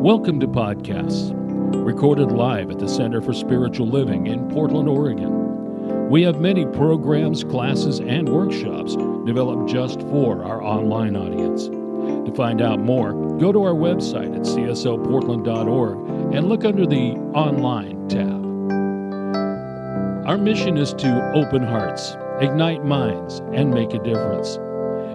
Welcome to podcasts, recorded live at the Center for Spiritual Living in Portland, Oregon. We have many programs, classes, and workshops developed just for our online audience. To find out more, go to our website at csoportland.org and look under the Online tab. Our mission is to open hearts, ignite minds, and make a difference.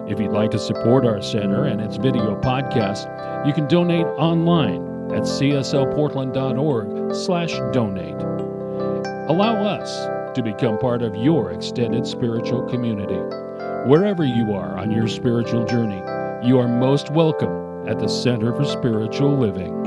If you'd like to support our center and its video podcast, you can donate online at csoportland.org/donate. Allow us to become part of your extended spiritual community. Wherever you are on your spiritual journey, you are most welcome at the Center for Spiritual Living.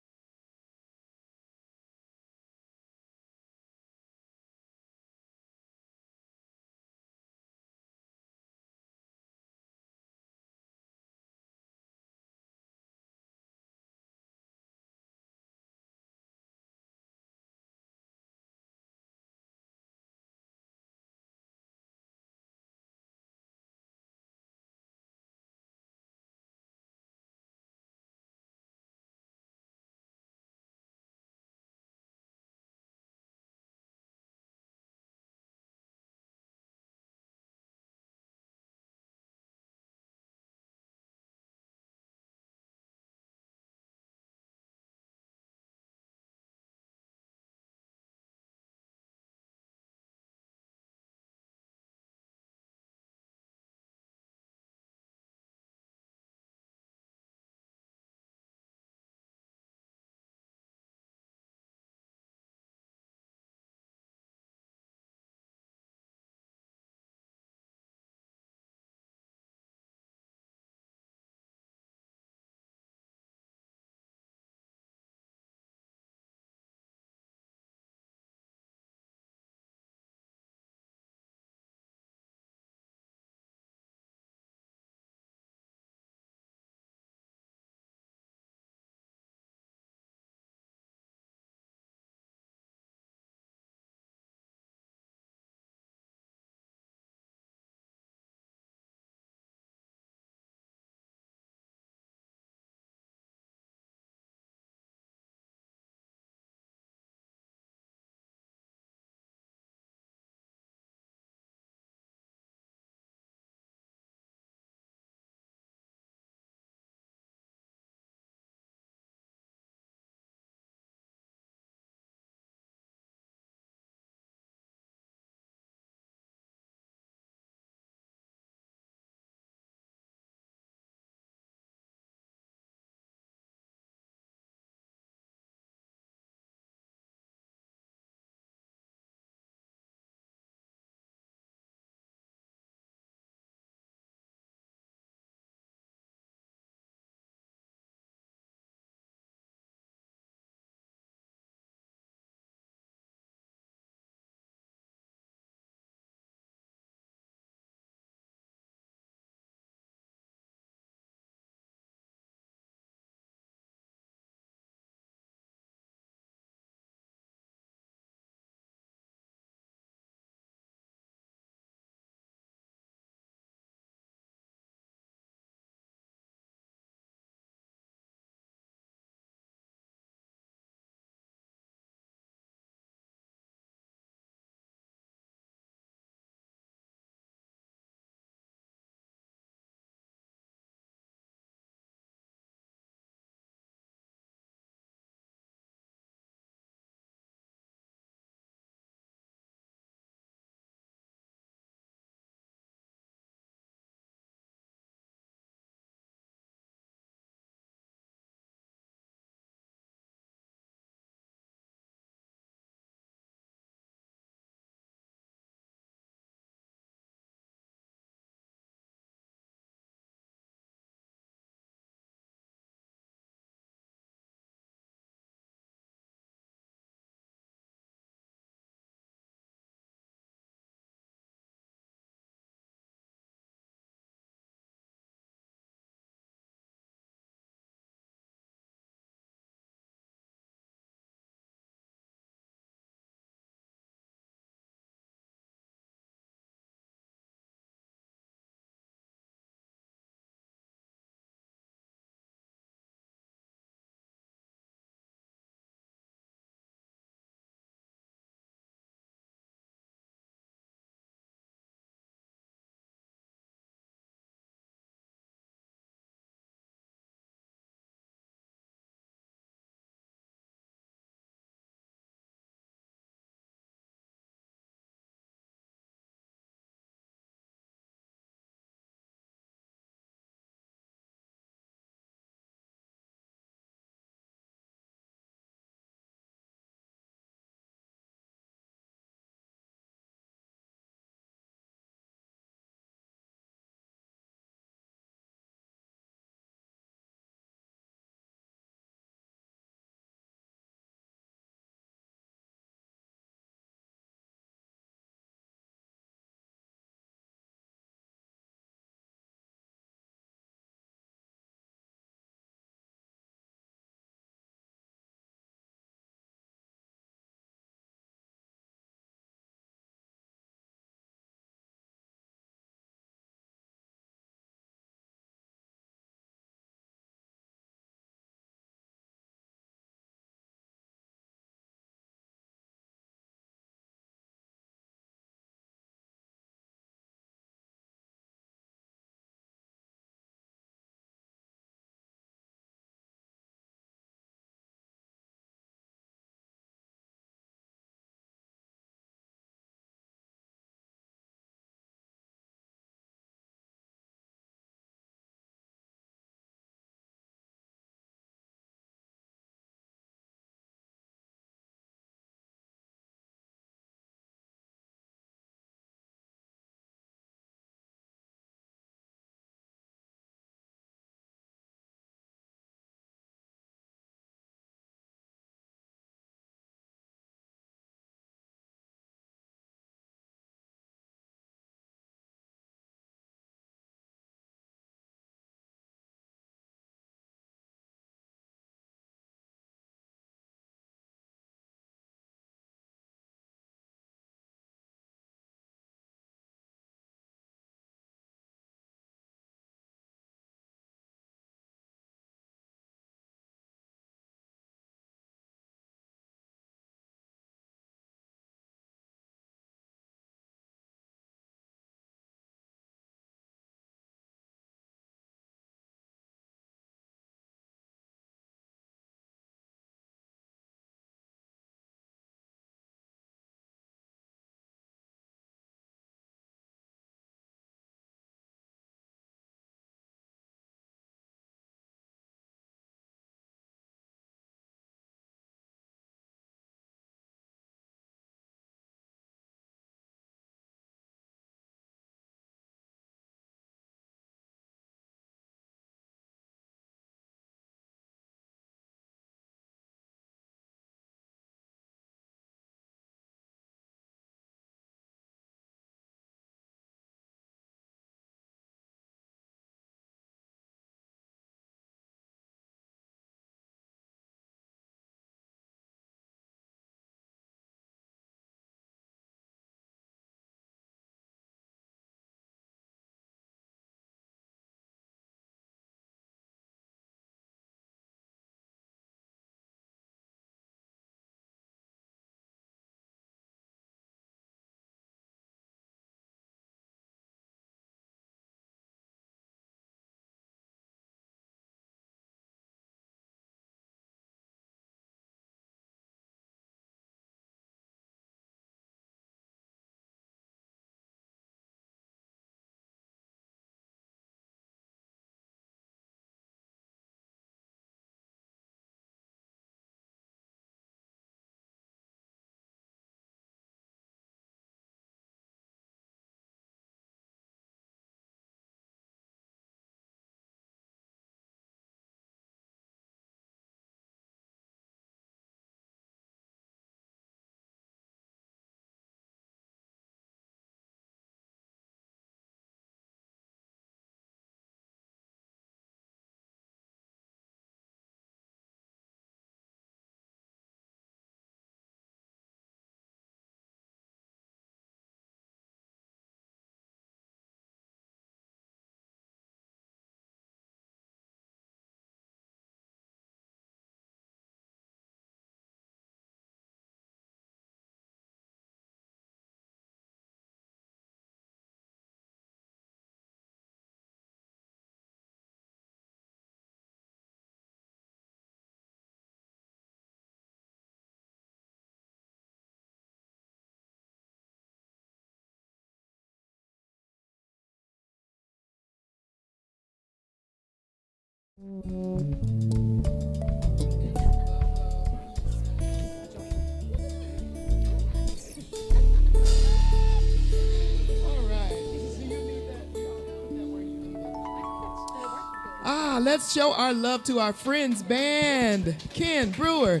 Let's show our love to our friends band. Ken Brewer,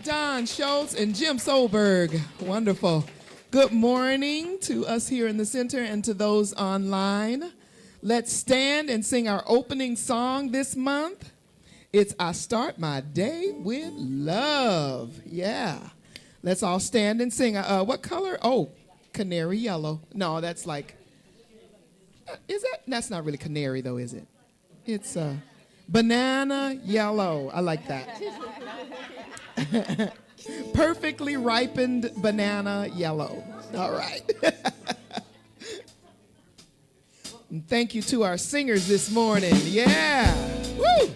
Don Schultz, and Jim Solberg. Wonderful. Good morning to us here in the center and to those online. Let's stand and sing our opening song this month. It's I Start My Day with Love. Yeah. Let's all stand and sing. What color? Oh, canary yellow. No, that's like, is that? That's not really canary though, is it? It's banana yellow. I like that. Perfectly ripened banana yellow. All right. And thank you to our singers this morning. Yeah. Woo!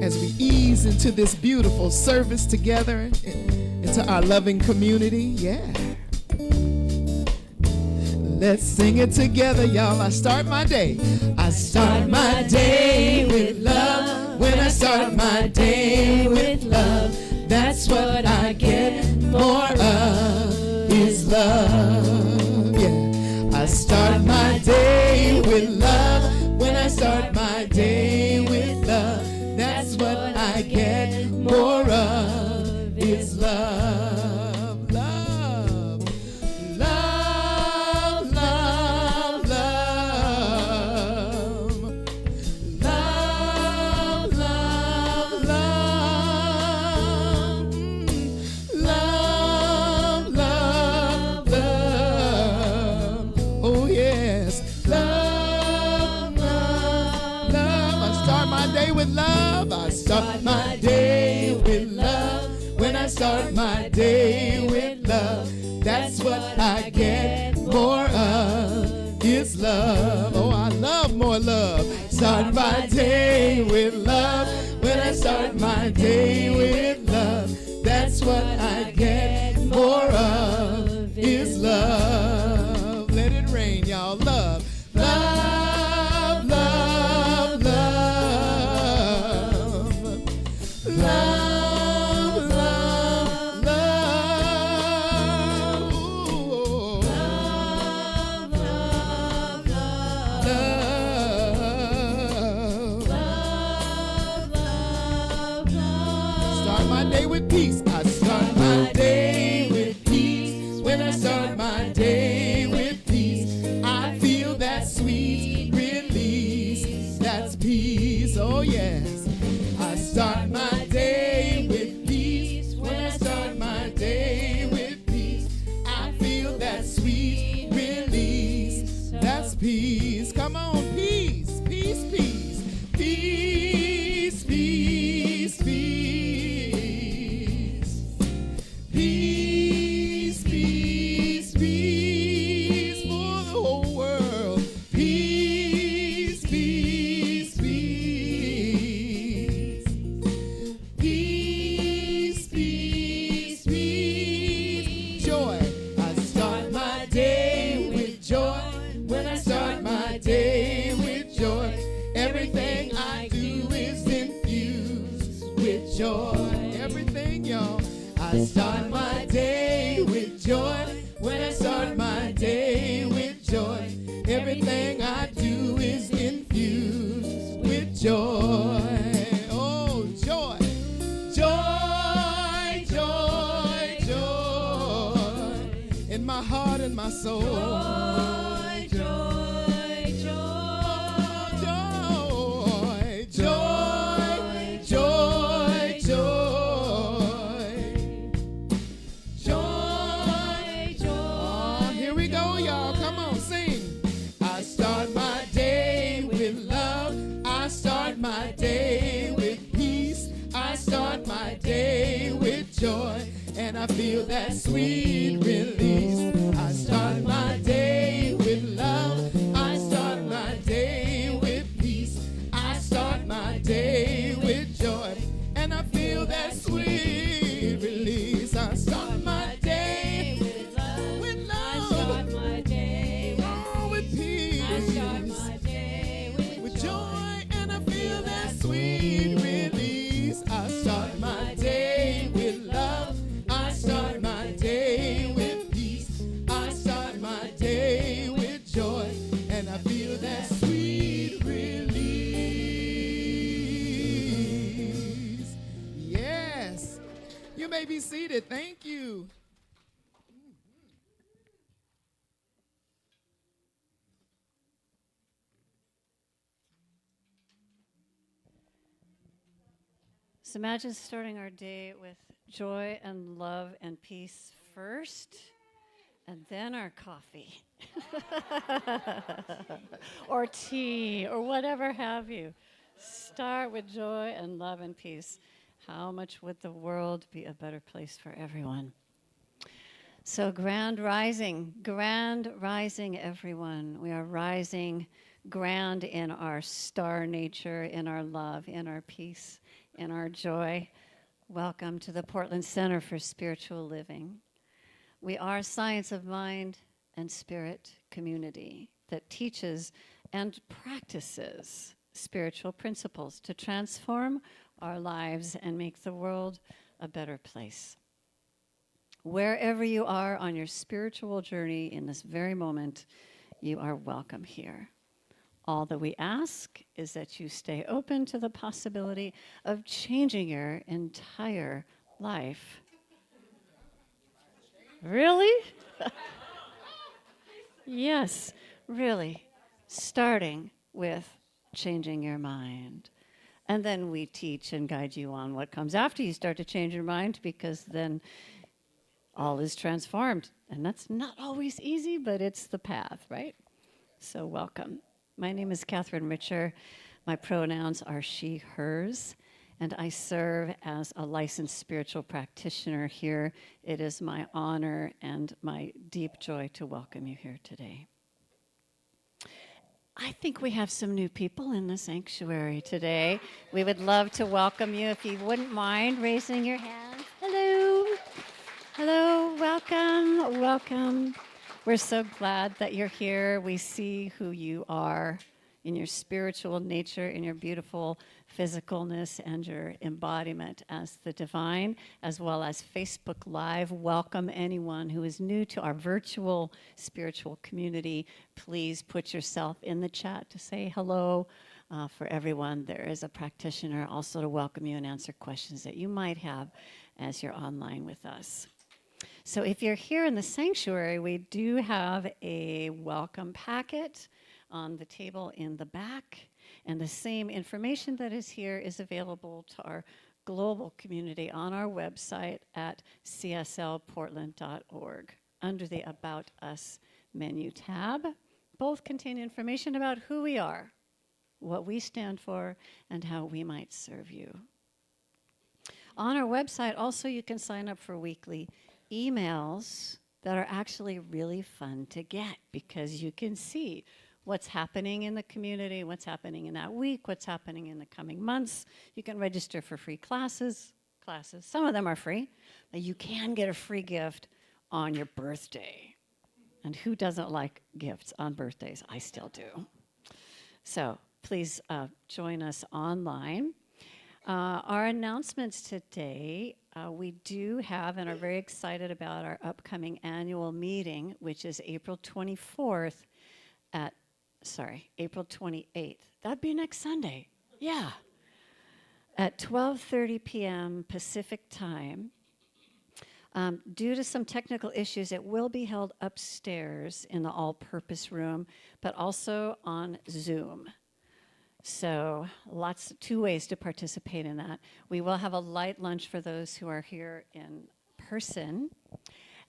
As we ease into this beautiful service together, into our loving community, yeah. Let's sing it together, y'all. I start my day. I start my day with love. When I start my day with love, that's what I get more of is love. Yeah. I start my day with love. When I start my day with love, that's what I get more of is love, love, love, love, love, love, love, love, love, love, oh yes, love, love, love. I start my day with love. I start my day with love. When I start my day with love, that's what I get more of is love. Oh, I love more love. Start my day with love. When I start my day with love, that's what I get more of is love. Let it rain, y'all. Love, love, love, love, love, love, love, ooh, love, love, love, love, love, love. Start my day with peace. I start my day with peace. When I start my day with peace, I feel that sweet release. That's peace. Oh yes. I start my day with peace. When I start my day with peace, I feel that sweet release. That's peace. Come on, peace, peace, peace, peace, peace, peace, peace, peace, peace for the whole world. Peace, peace, peace. Peace, peace, peace. Joy. I start my day with joy. When I start my day with joy, everything I do is infused with joy. Everything, y'all. I start my day with joy. When I start my day with joy, everything I do is infused with joy. Oh, joy. Joy, joy, joy in my heart and my soul. Joy, joy, joy, joy, joy, joy, joy, joy. Here we go, y'all. Come on, sing. I start my day with love. I start my day with peace. I start my day with joy, and I feel that sweet release. I start my day with love. I start my day with peace. I start my day with joy, and I feel that sweet release. I start may be seated. Thank you. So imagine starting our day with joy and love and peace first, and then our coffee or tea or whatever have you. Start with joy and love and peace. How much would the world be a better place for everyone? So grand rising, everyone. We are rising grand in our star nature, in our love, in our peace, in our joy. Welcome to the Portland Center for Spiritual Living. We are a science of mind and spirit community that teaches and practices spiritual principles to transform our lives and make the world a better place. Wherever you are on your spiritual journey in this very moment, you are welcome here. All that we ask is that you stay open to the possibility of changing your entire life. Really? Yes, really. Starting with changing your mind. And then we teach and guide you on what comes after you start to change your mind, because then all is transformed. And that's not always easy, but it's the path, right? So welcome. My name is Catherine Richer. My pronouns are she, hers, and I serve as a licensed spiritual practitioner here. It is my honor and my deep joy to welcome you here today. I think we have some new people in the sanctuary today. We would love to welcome you if you wouldn't mind raising your hands. Hello. Hello, welcome, welcome. We're so glad that you're here. We see who you are in your spiritual nature, in your beautiful physicalness and your embodiment as the divine, as well as Facebook Live. Welcome anyone who is new to our virtual spiritual community. Please put yourself in the chat to say hello. For everyone, there is a practitioner also to welcome you and answer questions that you might have as you're online with us. So if you're here in the sanctuary, we do have a welcome packet on the table in the back, and the same information that is here is available to our global community on our website at cslportland.org under the About Us menu tab. Both contain information about who we are, what we stand for, and how we might serve you. On our website, also, you can sign up for weekly emails that are actually really fun to get, because you can see what's happening in the community, what's happening in that week, what's happening in the coming months. You can register for free classes. Some of them are free, but you can get a free gift on your birthday. And who doesn't like gifts on birthdays? I still do. So please join us online. Our announcements today, we do have and are very excited about our upcoming annual meeting, which is April 28th. That'd be next Sunday. Yeah. At 12:30 p.m. Pacific time. Due to some technical issues, it will be held upstairs in the all-purpose room, but also on Zoom. So two ways to participate in that. We will have a light lunch for those who are here in person.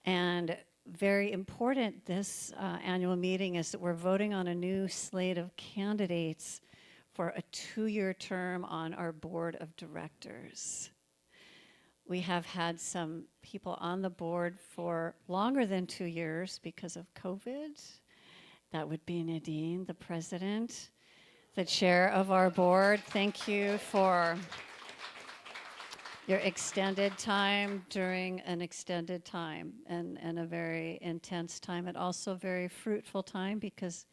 And very important, this annual meeting is that we're voting on a new slate of candidates for a 2-year term on our board of directors. We have had some people on the board for longer than 2 years because of COVID. That would be Nadine, the president. The chair of our board, thank you for your extended time during an extended time and a very intense time, and also very fruitful time, because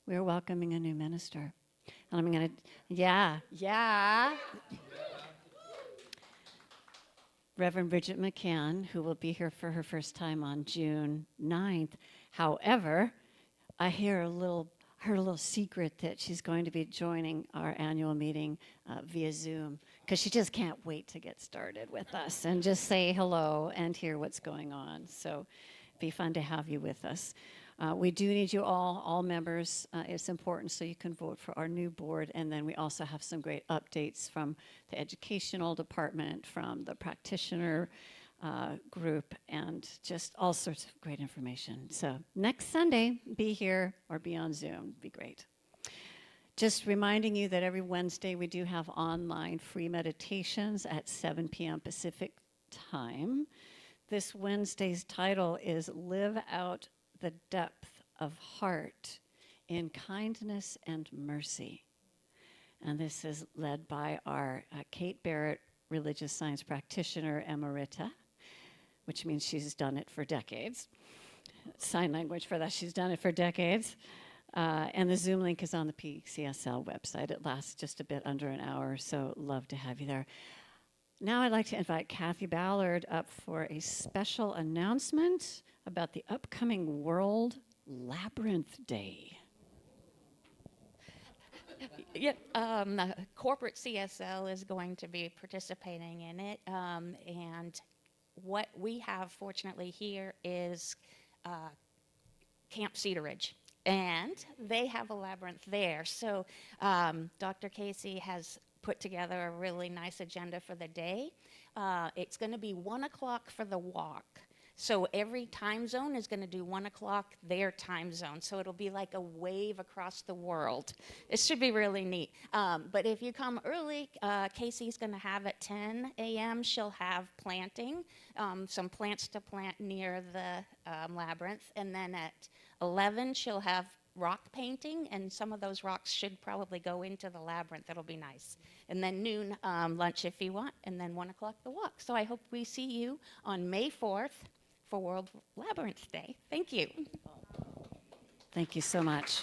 we're welcoming a new minister. And I'm going to, Reverend Bridget McCann, who will be here for her first time on June 9th. However, I hear a little her little secret that she's going to be joining our annual meeting via Zoom, because she just can't wait to get started with us and just say hello and hear what's going on. So it'd be fun to have you with us. We do need you all members. It's important so you can vote for our new board. And then we also have some great updates from the educational department, from the practitioner group, and just all sorts of great information. So next Sunday, be here or be on Zoom. Be great. Just reminding you that every Wednesday we do have online free meditations at 7 p.m. Pacific time. This Wednesday's title is Live Out the Depth of Heart in Kindness and Mercy. And this is led by our Kate Barrett, religious science practitioner emerita, which means she's done it for decades. Sign language for that, she's done it for decades. And the Zoom link is on the PCSL website. It lasts just a bit under an hour, so love to have you there. Now I'd like to invite Kathy Ballard up for a special announcement about the upcoming World Labyrinth Day. Yeah, corporate CSL is going to be participating in it, and what we have, fortunately, here is Camp Cedar Ridge, and they have a labyrinth there. So Dr. Casey has put together a really nice agenda for the day. It's going to be 1 o'clock for the walk. So every time zone is going to do 1 o'clock their time zone. So it'll be like a wave across the world. It should be really neat. But if you come early, Casey's going to have at 10 a.m. She'll have planting, some plants to plant near the labyrinth. And then at 11, she'll have rock painting, and some of those rocks should probably go into the labyrinth. That'll be nice. And then noon, lunch if you want, and then 1 o'clock the walk. So I hope we see you on May 4th for World Labyrinth Day. Thank you. Thank you so much.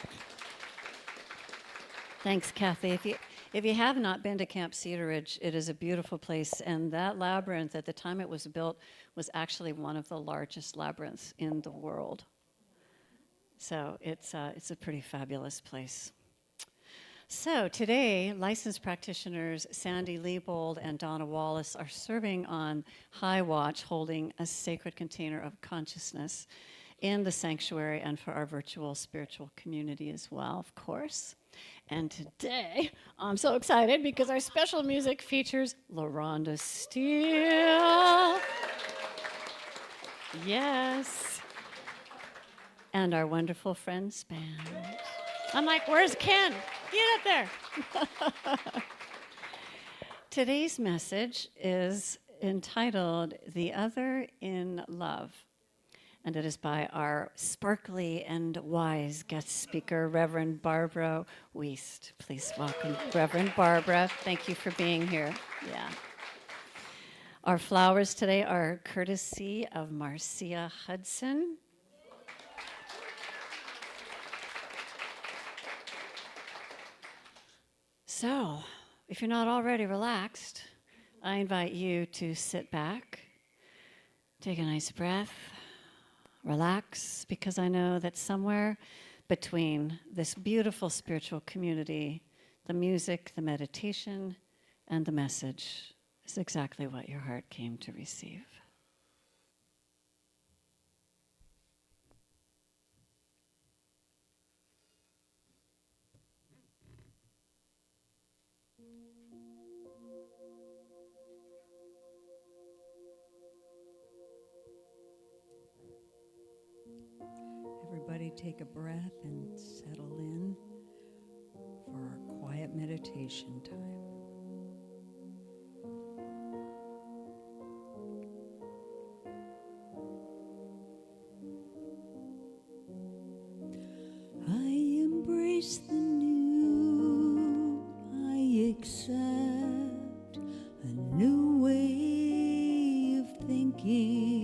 Thanks, Kathy. If you have not been to Camp Cedar Ridge, it is a beautiful place, and that labyrinth, at the time it was built, was actually one of the largest labyrinths in the world. So it's a pretty fabulous place. So today, licensed practitioners Sandy Liebold and Donna Wallace are serving on High Watch, holding a sacred container of consciousness in the sanctuary and for our virtual spiritual community as well, of course. And today, I'm so excited because our special music features LaRhonda Steele. Yes. And our wonderful friends band. I'm like, where's Ken? Get up there. Today's message is entitled The Other in Love. And it is by our sparkly and wise guest speaker, Reverend Barbara Wuest. Please welcome Reverend Barbara. Thank you for being here. Yeah. Our flowers today are courtesy of Marcia Hudson. So, if you're not already relaxed, I invite you to sit back, take a nice breath, relax, because I know that somewhere between this beautiful spiritual community, the music, the meditation, and the message is exactly what your heart came to receive. Everybody take a breath and settle in for our quiet meditation time. I embrace the new, I accept a new way of thinking.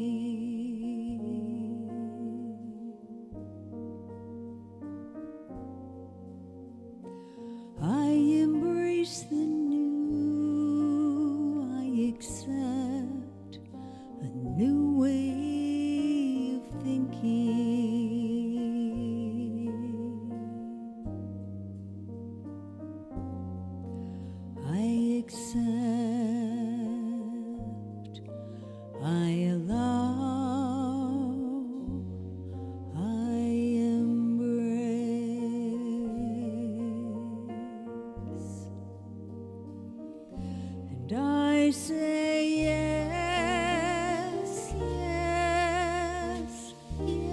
I embrace the new, I accept a new way of thinking. And I say yes, yes, yes.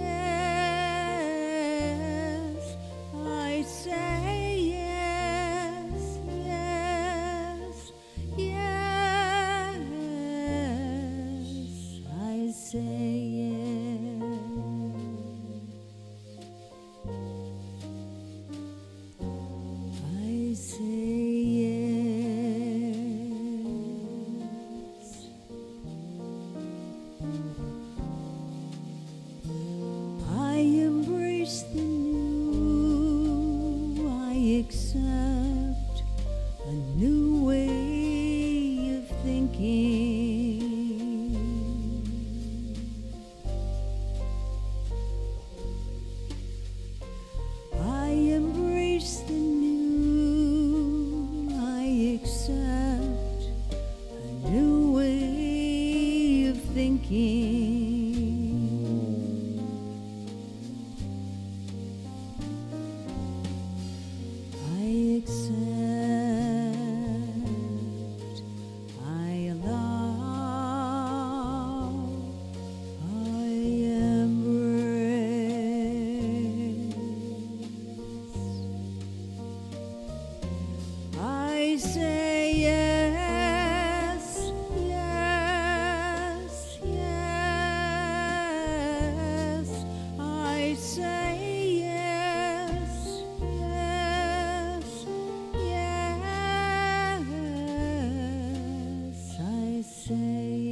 I say yes, yes, yes. I say yes. I say yes. I embrace the new. I accept a new way of thinking. I embrace the new. I accept a new way of thinking. I accept, I allow, I embrace. I say yes, yes, yes. I say yes, yes, yes. I say yes.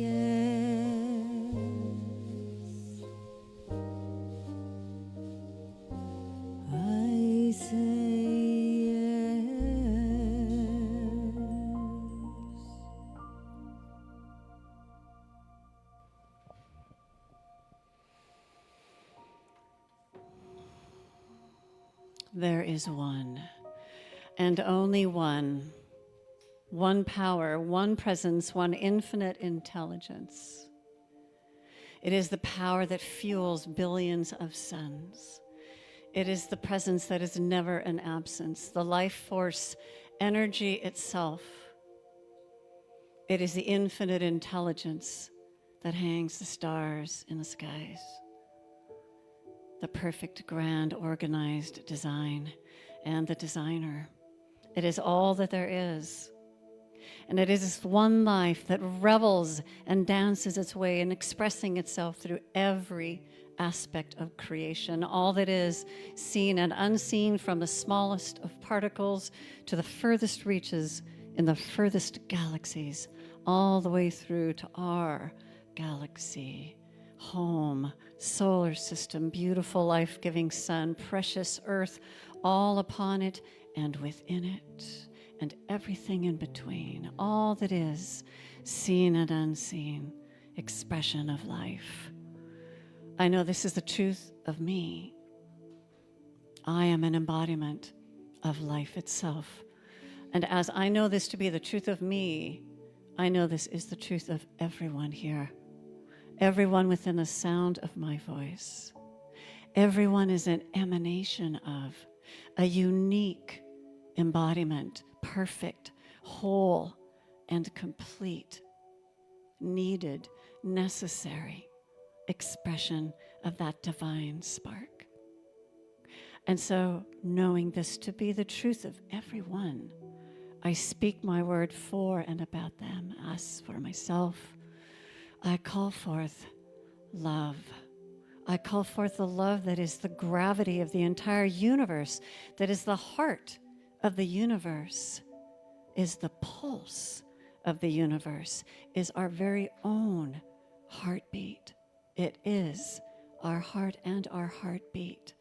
I say yes. There is one, and only one. One power, one presence, one infinite intelligence. It is the power that fuels billions of suns. It is the presence that is never an absence, the life force, energy itself. It is the infinite intelligence that hangs the stars in the skies. The perfect, grand, organized design and the designer. It is all that there is. And it is this one life that revels and dances its way in expressing itself through every aspect of creation, all that is seen and unseen, from the smallest of particles to the furthest reaches in the furthest galaxies, all the way through to our galaxy, home, solar system, beautiful life-giving sun, precious earth, all upon it and within it, and everything in between, all that is seen and unseen, expression of life. I know this is the truth of me. I am an embodiment of life itself. And as I know this to be the truth of me, I know this is the truth of everyone here. Everyone within the sound of my voice. Everyone is an emanation of a unique embodiment, perfect, whole, and complete, needed, necessary expression of that divine spark. And so, knowing this to be the truth of everyone, I speak my word for and about them. As for myself, I call forth love. I call forth the love that is the gravity of the entire universe, that is the heart of the universe, is the pulse of the universe, is our very own heartbeat. It is our heart and our heartbeat.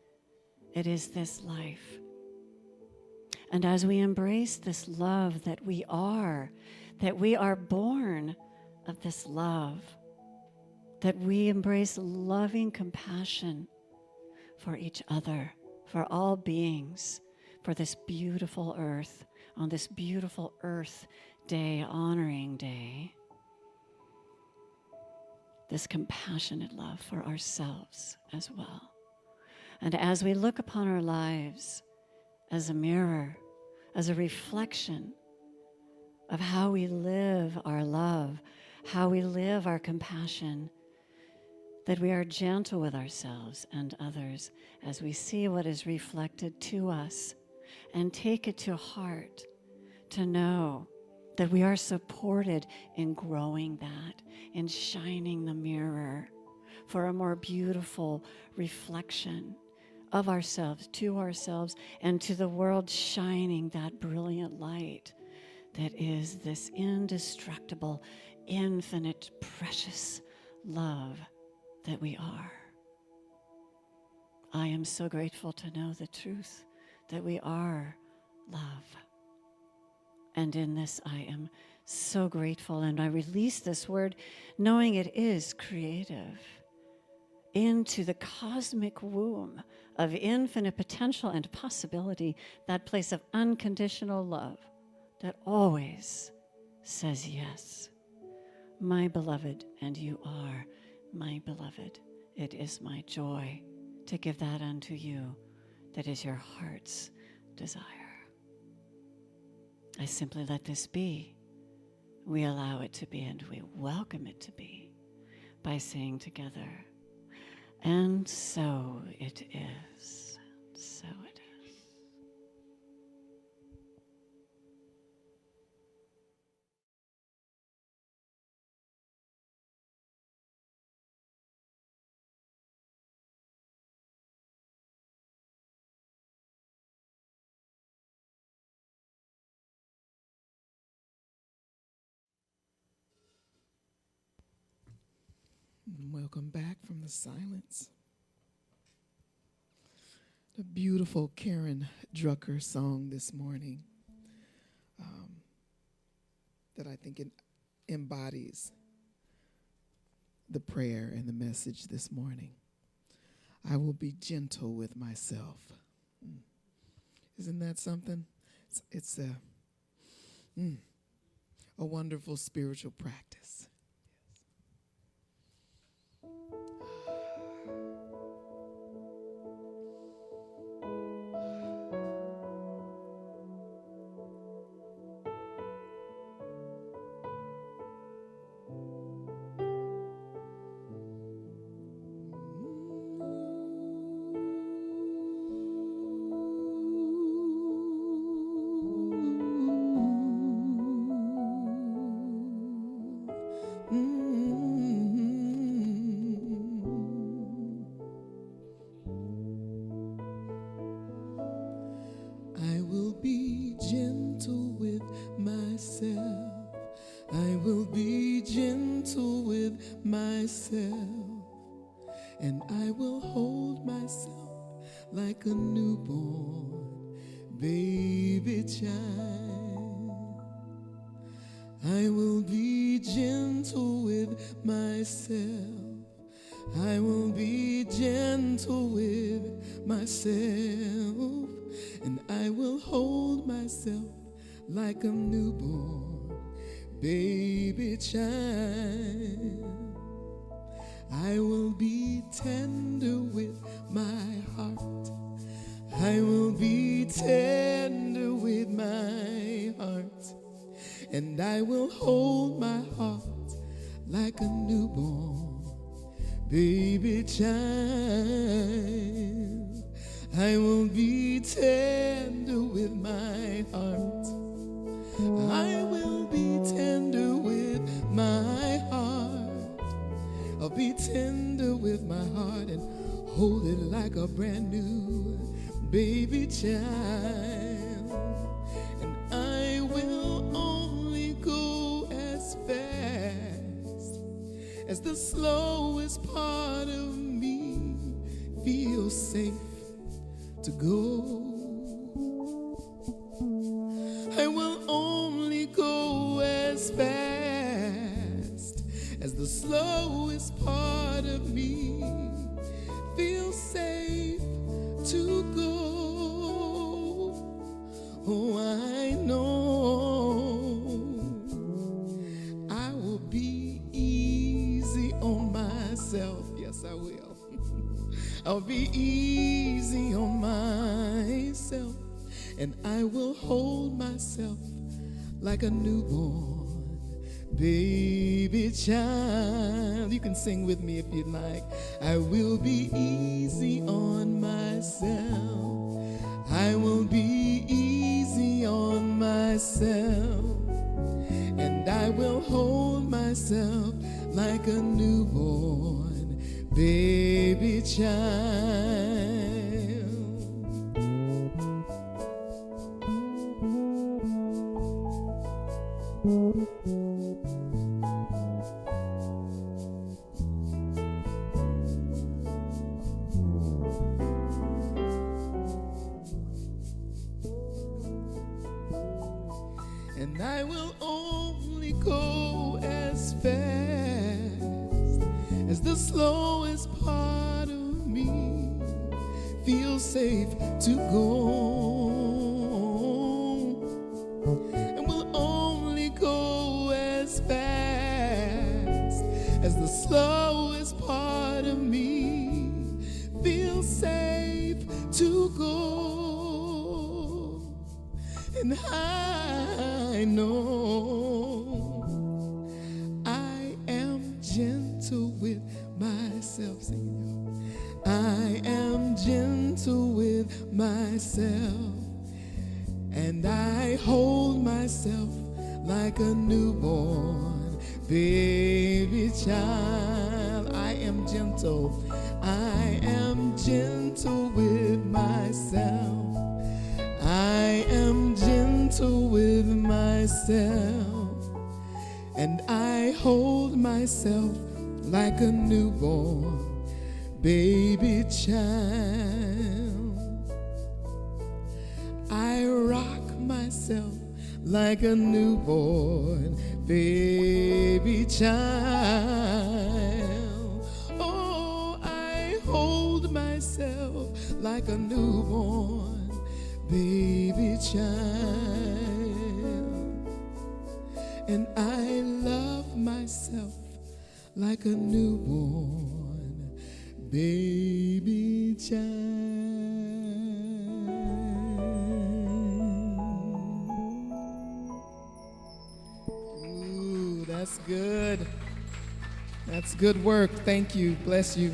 It is this life. And as we embrace this love that we are born of this love, that we embrace loving compassion for each other, for all beings, for this beautiful earth, on this beautiful Earth Day, honoring day, this compassionate love for ourselves as well. And as we look upon our lives as a mirror, as a reflection of how we live our love, how we live our compassion, that we are gentle with ourselves and others as we see what is reflected to us, and take it to heart to know that we are supported in growing that, in shining the mirror for a more beautiful reflection of ourselves, to ourselves, and to the world, shining that brilliant light that is this indestructible, infinite, precious love that we are. I am so grateful to know the truth that we are love. And in this, I am so grateful, and I release this word knowing it is creative into the cosmic womb of infinite potential and possibility, that place of unconditional love that always says yes. My beloved, and you are my beloved. It is my joy to give that unto you that is your heart's desire. I simply let this be. We allow it to be, and we welcome it to be by saying together, and so it is, so it is. Welcome back from the silence. The beautiful Karen Drucker song this morning that I think it embodies the prayer and the message this morning. I will be gentle with myself. Isn't that something? It's a wonderful spiritual practice. I will be gentle with myself. I will be gentle with myself. And I will hold myself like a newborn baby child. I will be gentle with myself. I will be gentle with myself. And I will hold myself like a newborn baby child. I will be tender with my heart. I will be tender with my heart. And I will hold my heart like a newborn baby child. I will be tender with my heart. I will be tender with my heart. I'll be tender with my heart and hold it like a brand new baby child. And I will only go as fast as the slowest part of me feels safe to go. I will only go as fast as the slowest part of me feels safe to go. Oh, I know I will be easy on myself. Yes, I will. I'll be easy on myself, and I will hold myself like a newborn baby child. You can sing with me if you'd like. I will be easy on myself. I will be easy on myself. And I will hold myself like a newborn baby child. And I will only go as fast as the slowest part of me feels safe to go. And will only go as fast as the slowest part of me feels safe to go. And I know I am gentle with myself. Sing it, y'all. I am gentle with myself, and I hold myself like a newborn baby child. I am gentle. I am gentle with myself. I am gentle with myself, and I hold myself like a newborn baby child. I rock myself like a newborn baby child. Oh, I hold myself like a newborn baby child, and I love myself like a newborn baby child. Ooh, that's good. That's good work. Thank you. Bless you.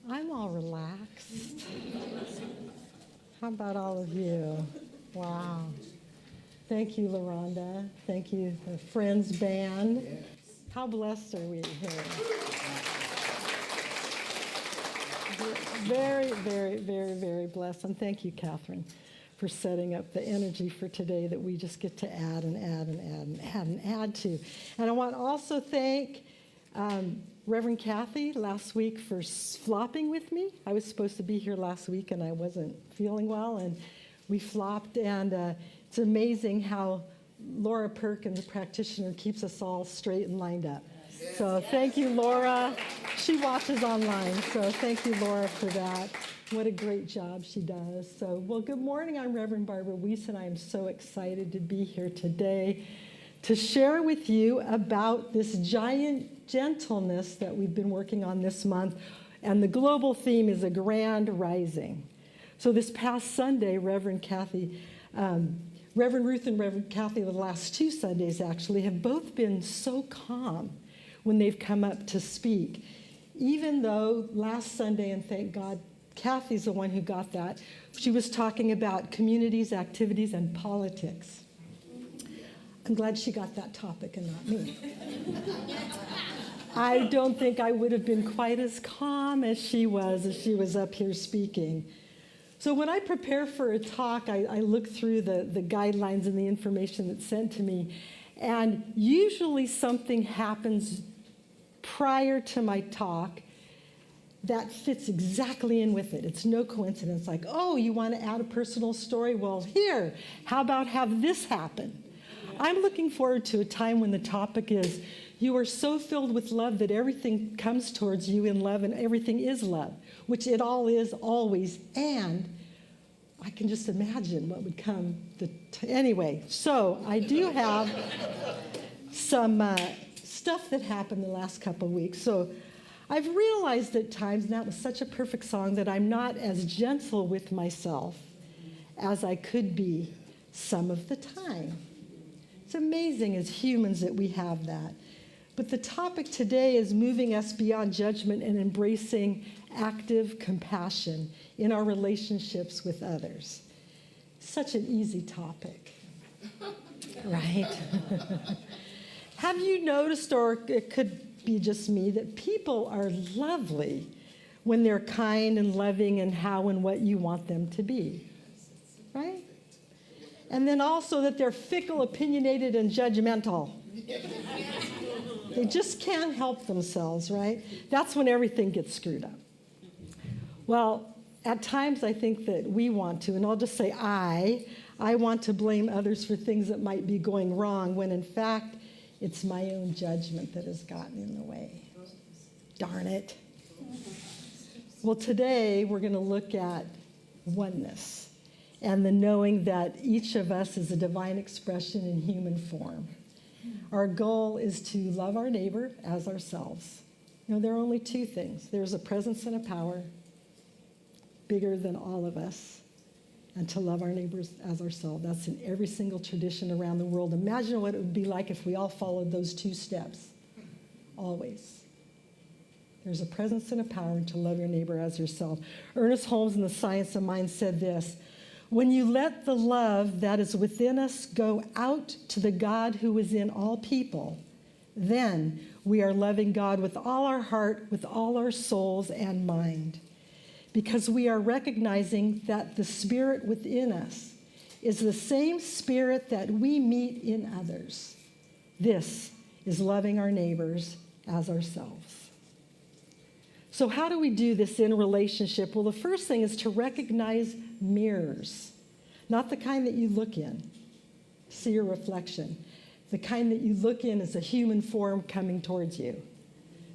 I'm all relaxed. How about all of you? Wow. Thank you, LaRhonda. Thank you, the Friends Band. Yes. How blessed are we here? Very, very, very, very blessed. And thank you, Catherine, for setting up the energy for today that we just get to add and add and add and add and add to. And I want to also thank Reverend Kathy last week for flopping with me. I was supposed to be here last week and I wasn't feeling well, and we flopped, and it's amazing how Laura Perkins, the practitioner, keeps us all straight and lined up. Yes. So thank you, Laura. She watches online, so thank you, Laura, for that. What a great job she does. So, well, good morning. I'm Reverend Barbara Wuest, and I am so excited to be here today to share with you about this giant gentleness that we've been working on this month, and the global theme is a grand rising. So this past Sunday, Reverend Ruth and Reverend Kathy, the last two Sundays actually, have both been so calm when they've come up to speak. Even though last Sunday, and thank God, Kathy's the one who got that, she was talking about communities, activities, and politics. I'm glad she got that topic and not me. I don't think I would have been quite as calm as she was up here speaking. So when I prepare for a talk, I look through the guidelines and the information that's sent to me, and usually something happens prior to my talk that fits exactly in with it. It's no coincidence, like, oh, you want to add a personal story? Well, here, how about have this happen? I'm looking forward to a time when the topic is, you are so filled with love that everything comes towards you in love, and everything is love, which it all is always. And I can just imagine what would come. Anyway, so I do have some stuff that happened the last couple of weeks. So I've realized at times, and that was such a perfect song, that I'm not as gentle with myself as I could be some of the time. It's amazing as humans that we have that. But the topic today is moving us beyond judgment and embracing active compassion in our relationships with others. Such an easy topic, right? Have you noticed, or it could be just me, that people are lovely when they're kind and loving and how and what you want them to be, right? And then also that they're fickle, opinionated, and judgmental. They just can't help themselves, right? That's when everything gets screwed up. Well, at times I think that we want to, and I'll just say I want to blame others for things that might be going wrong when in fact it's my own judgment that has gotten in the way. Darn it. Well, today we're going to look at oneness and the knowing that each of us is a divine expression in human form. Our goal is to love our neighbor as ourselves. You know, there are only two things. There's a presence and a power bigger than all of us, and to love our neighbors as ourselves. That's in every single tradition around the world. Imagine what it would be like if we all followed those two steps, always. There's a presence and a power, and to love your neighbor as yourself. Ernest Holmes in The Science of Mind said this: when you let the love that is within us go out to the God who is in all people, then we are loving God with all our heart, with all our souls and mind. Because we are recognizing that the spirit within us is the same spirit that we meet in others. This is loving our neighbors as ourselves. So how do we do this in a relationship? Well, the first thing is to recognize mirrors, not the kind that you look in, see your reflection. The kind that you look in is a human form coming towards you,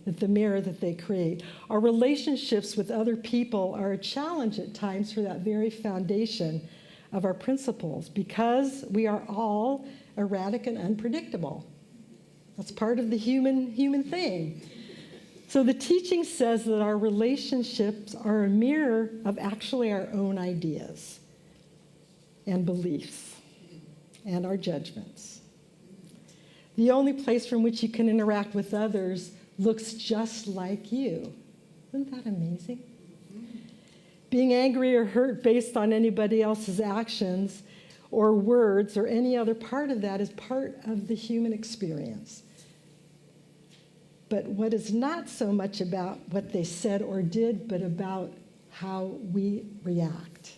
that the mirror that they create. Our relationships with other people are a challenge at times for that very foundation of our principles, because we are all erratic and unpredictable. That's part of the human thing. So the teaching says that our relationships are a mirror of actually our own ideas and beliefs and our judgments. The only place from which you can interact with others looks just like you. Isn't that amazing? Being angry or hurt based on anybody else's actions or words or any other part of that is part of the human experience. But what is not so much about what they said or did, but about how we react.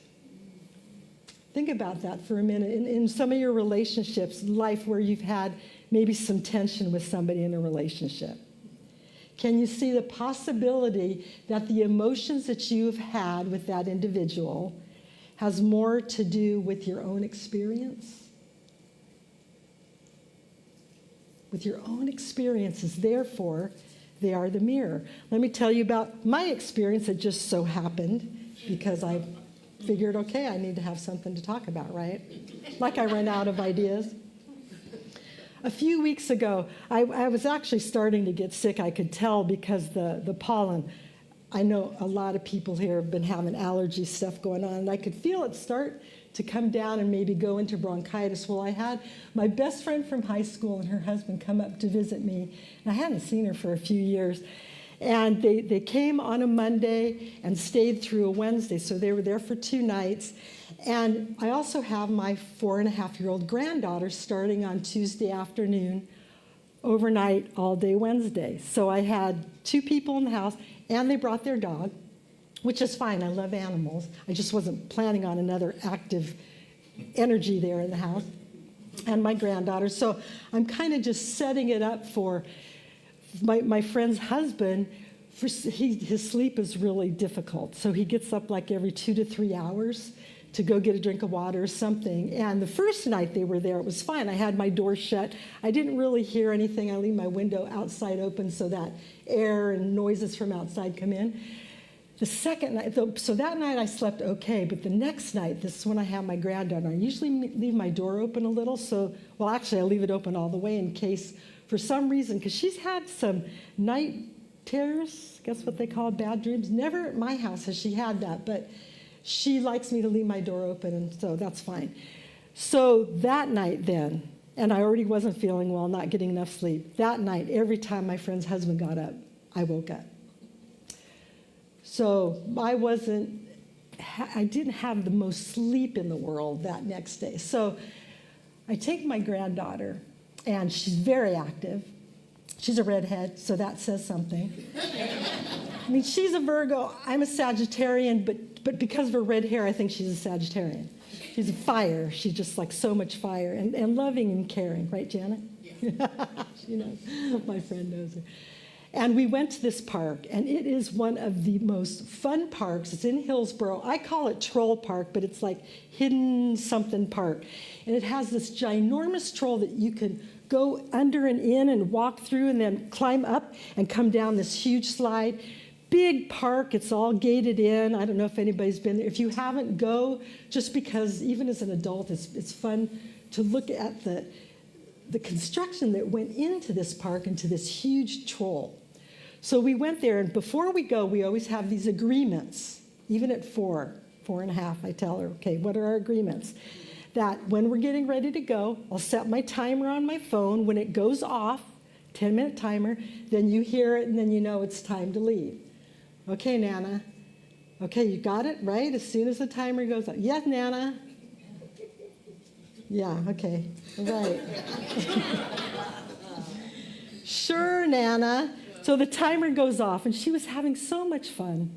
Think about that for a minute. In some of your relationships, life where you've had maybe some tension with somebody in a relationship, can you see the possibility that the emotions that you've had with that individual has more to do with your own experience? With your own experiences, therefore, they are the mirror. Let me tell you about my experience. It just so happened, because I figured, okay, I need to have something to talk about, right? Like I ran out of ideas. A few weeks ago, I was actually starting to get sick. I could tell because the pollen. I know a lot of people here have been having allergy stuff going on, and I could feel it start to come down and maybe go into bronchitis. Well, I had my best friend from high school and her husband come up to visit me, and I hadn't seen her for a few years. And they came on a Monday and stayed through a Wednesday, so they were there for 2 nights. And I also have my 4.5-year-old granddaughter starting on Tuesday afternoon, overnight, all day Wednesday. So I had 2 people in the house, and they brought their dog, which is fine. I love animals. I just wasn't planning on another active energy there in the house, and my granddaughter. So I'm kind of just setting it up for my friend's husband. His sleep is really difficult, so he gets up like every 2 to 3 hours to go get a drink of water or something. And the first night they were there, it was fine. I had my door shut. I didn't really hear anything. I leave my window outside open so that air and noises from outside come in. The second night, so that night I slept okay, but the next night, this is when I have my granddaughter. I usually leave my door open a little, actually I leave it open all the way in case, for some reason, because she's had some night terrors, guess what they call bad dreams? Never at my house has she had that, but she likes me to leave my door open, and so that's fine. So that night then, and I already wasn't feeling well, not getting enough sleep. That night, every time my friend's husband got up, I woke up. So I didn't have the most sleep in the world that next day. So I take my granddaughter, and she's very active. She's a redhead, so that says something. I mean, she's a Virgo. I'm a Sagittarian, but because of her red hair, I think she's a Sagittarian. She's a fire. She's just like so much fire and loving and caring. Right, Janet? Yeah. She knows. My friend knows her. And we went to this park, and it is one of the most fun parks. It's in Hillsboro. I call it Troll Park, but it's like hidden something park. And it has this ginormous troll that you can go under and in and walk through and then climb up and come down this huge slide. Big park. It's all gated in. I don't know if anybody's been there. If you haven't, go, just because even as an adult, it's fun to look at the construction that went into this park, into this huge troll. So we went there, and before we go, we always have these agreements. Even at 4.5, I tell her, okay, what are our agreements? That when we're getting ready to go, I'll set my timer on my phone. When it goes off, 10-minute timer, then you hear it, and then you know it's time to leave. Okay, Nana. Okay, you got it, right? As soon as the timer goes off. Yes, Nana. Yeah, okay, right. Sure, Nana. So the timer goes off, and she was having so much fun.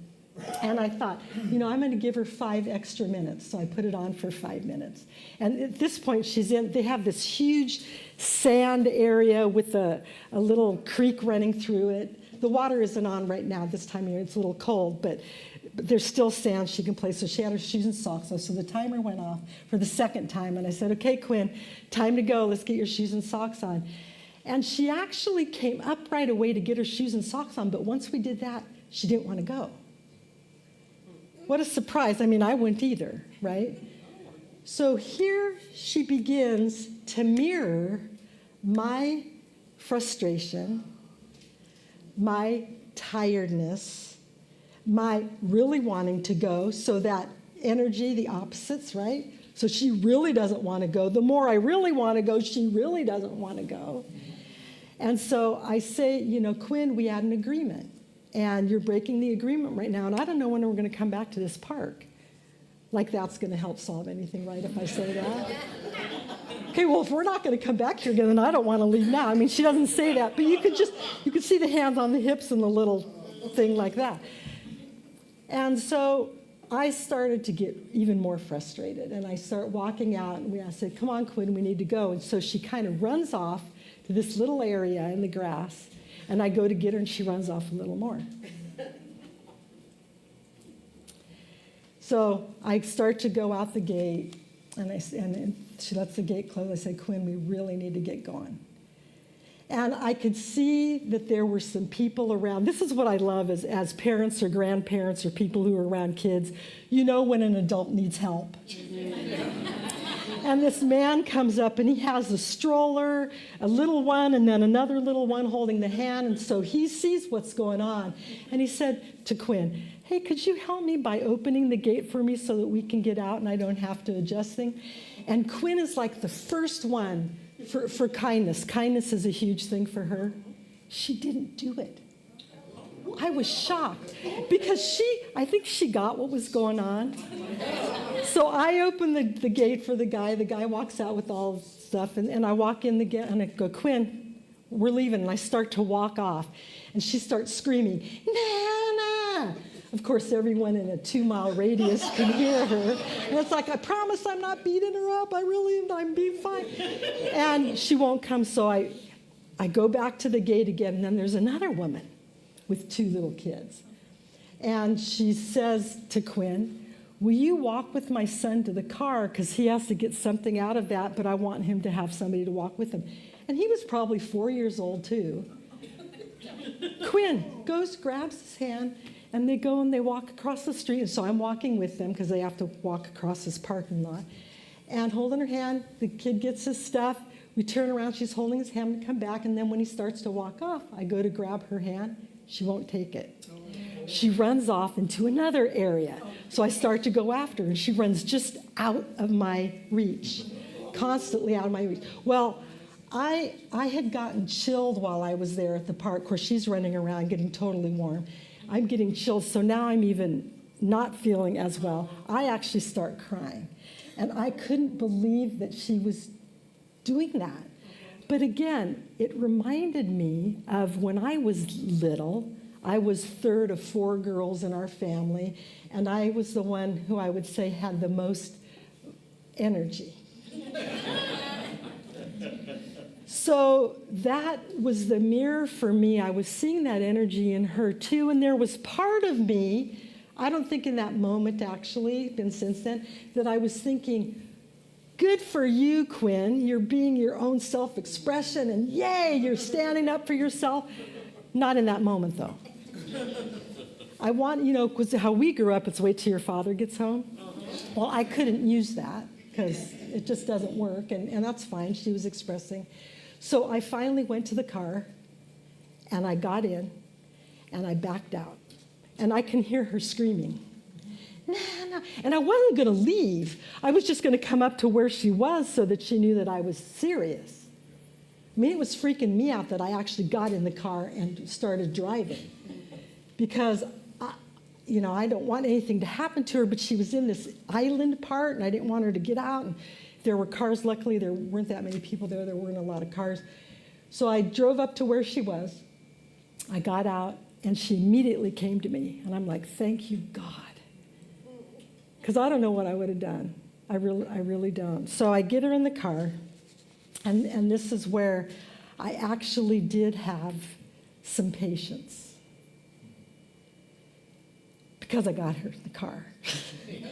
And I thought, I'm going to give her 5 extra minutes. So I put it on for 5 minutes. And at this point, they have this huge sand area with a little creek running through it. The water isn't on right now this time of year. It's a little cold, but there's still sand she can play. So she had her shoes and socks on. So the timer went off for the second time. And I said, okay, Quinn, time to go. Let's get your shoes and socks on. And she actually came up right away to get her shoes and socks on, but once we did that, she didn't want to go. What a surprise. I mean, I wouldn't either, right? So here she begins to mirror my frustration, my tiredness, my really wanting to go, so that energy, the opposites, right? So she really doesn't want to go. The more I really want to go, she really doesn't want to go. And so I say, Quinn, we had an agreement, and you're breaking the agreement right now, and I don't know when we're going to come back to this park. Like that's going to help solve anything, right, if I say that? Okay, well, if we're not going to come back here again, then I don't want to leave now. I mean, she doesn't say that, but you could see the hands on the hips and the little thing like that. And so I started to get even more frustrated, and I start walking out, and I said, come on, Quinn, we need to go. And so she kind of runs off to this little area in the grass, and I go to get her, and she runs off a little more. So I start to go out the gate, and she lets the gate close. I said, Quinn, we really need to get going. And I could see that there were some people around. This is what I love as parents or grandparents or people who are around kids. You know when an adult needs help. And this man comes up, and he has a stroller, a little one, and then another little one holding the hand. And so he sees what's going on. And he said to Quinn, hey, could you help me by opening the gate for me so that we can get out and I don't have to adjust things? And Quinn is like the first one for kindness. Kindness is a huge thing for her. She didn't do it. I was shocked because I think she got what was going on. So I open the gate for the guy. The guy walks out with all stuff, and I walk in the gate, and I go, Quinn, we're leaving. And I start to walk off, and she starts screaming, Nana! Of course, everyone in a 2-mile radius can hear her. And it's like, I promise I'm not beating her up. I'm being fine. And she won't come, so I go back to the gate again, and then there's another woman with 2 little kids. And she says to Quinn, will you walk with my son to the car, because he has to get something out of that, but I want him to have somebody to walk with him. And he was probably 4 years old, too. Quinn goes, grabs his hand, and they go and they walk across the street. And so I'm walking with them because they have to walk across this parking lot. And holding her hand, the kid gets his stuff. We turn around, she's holding his hand to come back. And then when he starts to walk off, I go to grab her hand, She won't take it. She runs off into another area. So I start to go after her, and she runs just out of my reach, constantly out of my reach. Well, I had gotten chilled while I was there at the park. Of course, she's running around getting totally warm. I'm getting chilled, so now I'm even not feeling as well. I actually start crying. And I couldn't believe that she was doing that. But again, it reminded me of when I was little. I was third of 4 girls in our family, and I was the one who I would say had the most energy. So that was the mirror for me. I was seeing that energy in her too, and there was part of me, I don't think in that moment actually, been since then, that I was thinking, good for you, Quinn. You're being your own self-expression, and yay, you're standing up for yourself. Not in that moment, though. I want, because how we grew up, it's wait till your father gets home. Well, I couldn't use that because it just doesn't work, and that's fine. She was expressing. So I finally went to the car, and I got in, and I backed out. And I can hear her screaming. No. And I wasn't going to leave. I was just going to come up to where she was so that she knew that I was serious. I mean, it was freaking me out that I actually got in the car and started driving. Because, I don't want anything to happen to her, but she was in this island part, and I didn't want her to get out. And there were cars. Luckily, there weren't that many people there. There weren't a lot of cars. So I drove up to where she was. I got out, and she immediately came to me. And I'm like, thank you, God. Because I don't know what I would have done. I really don't. So I get her in the car, and this is where I actually did have some patience. Because I got her in the car.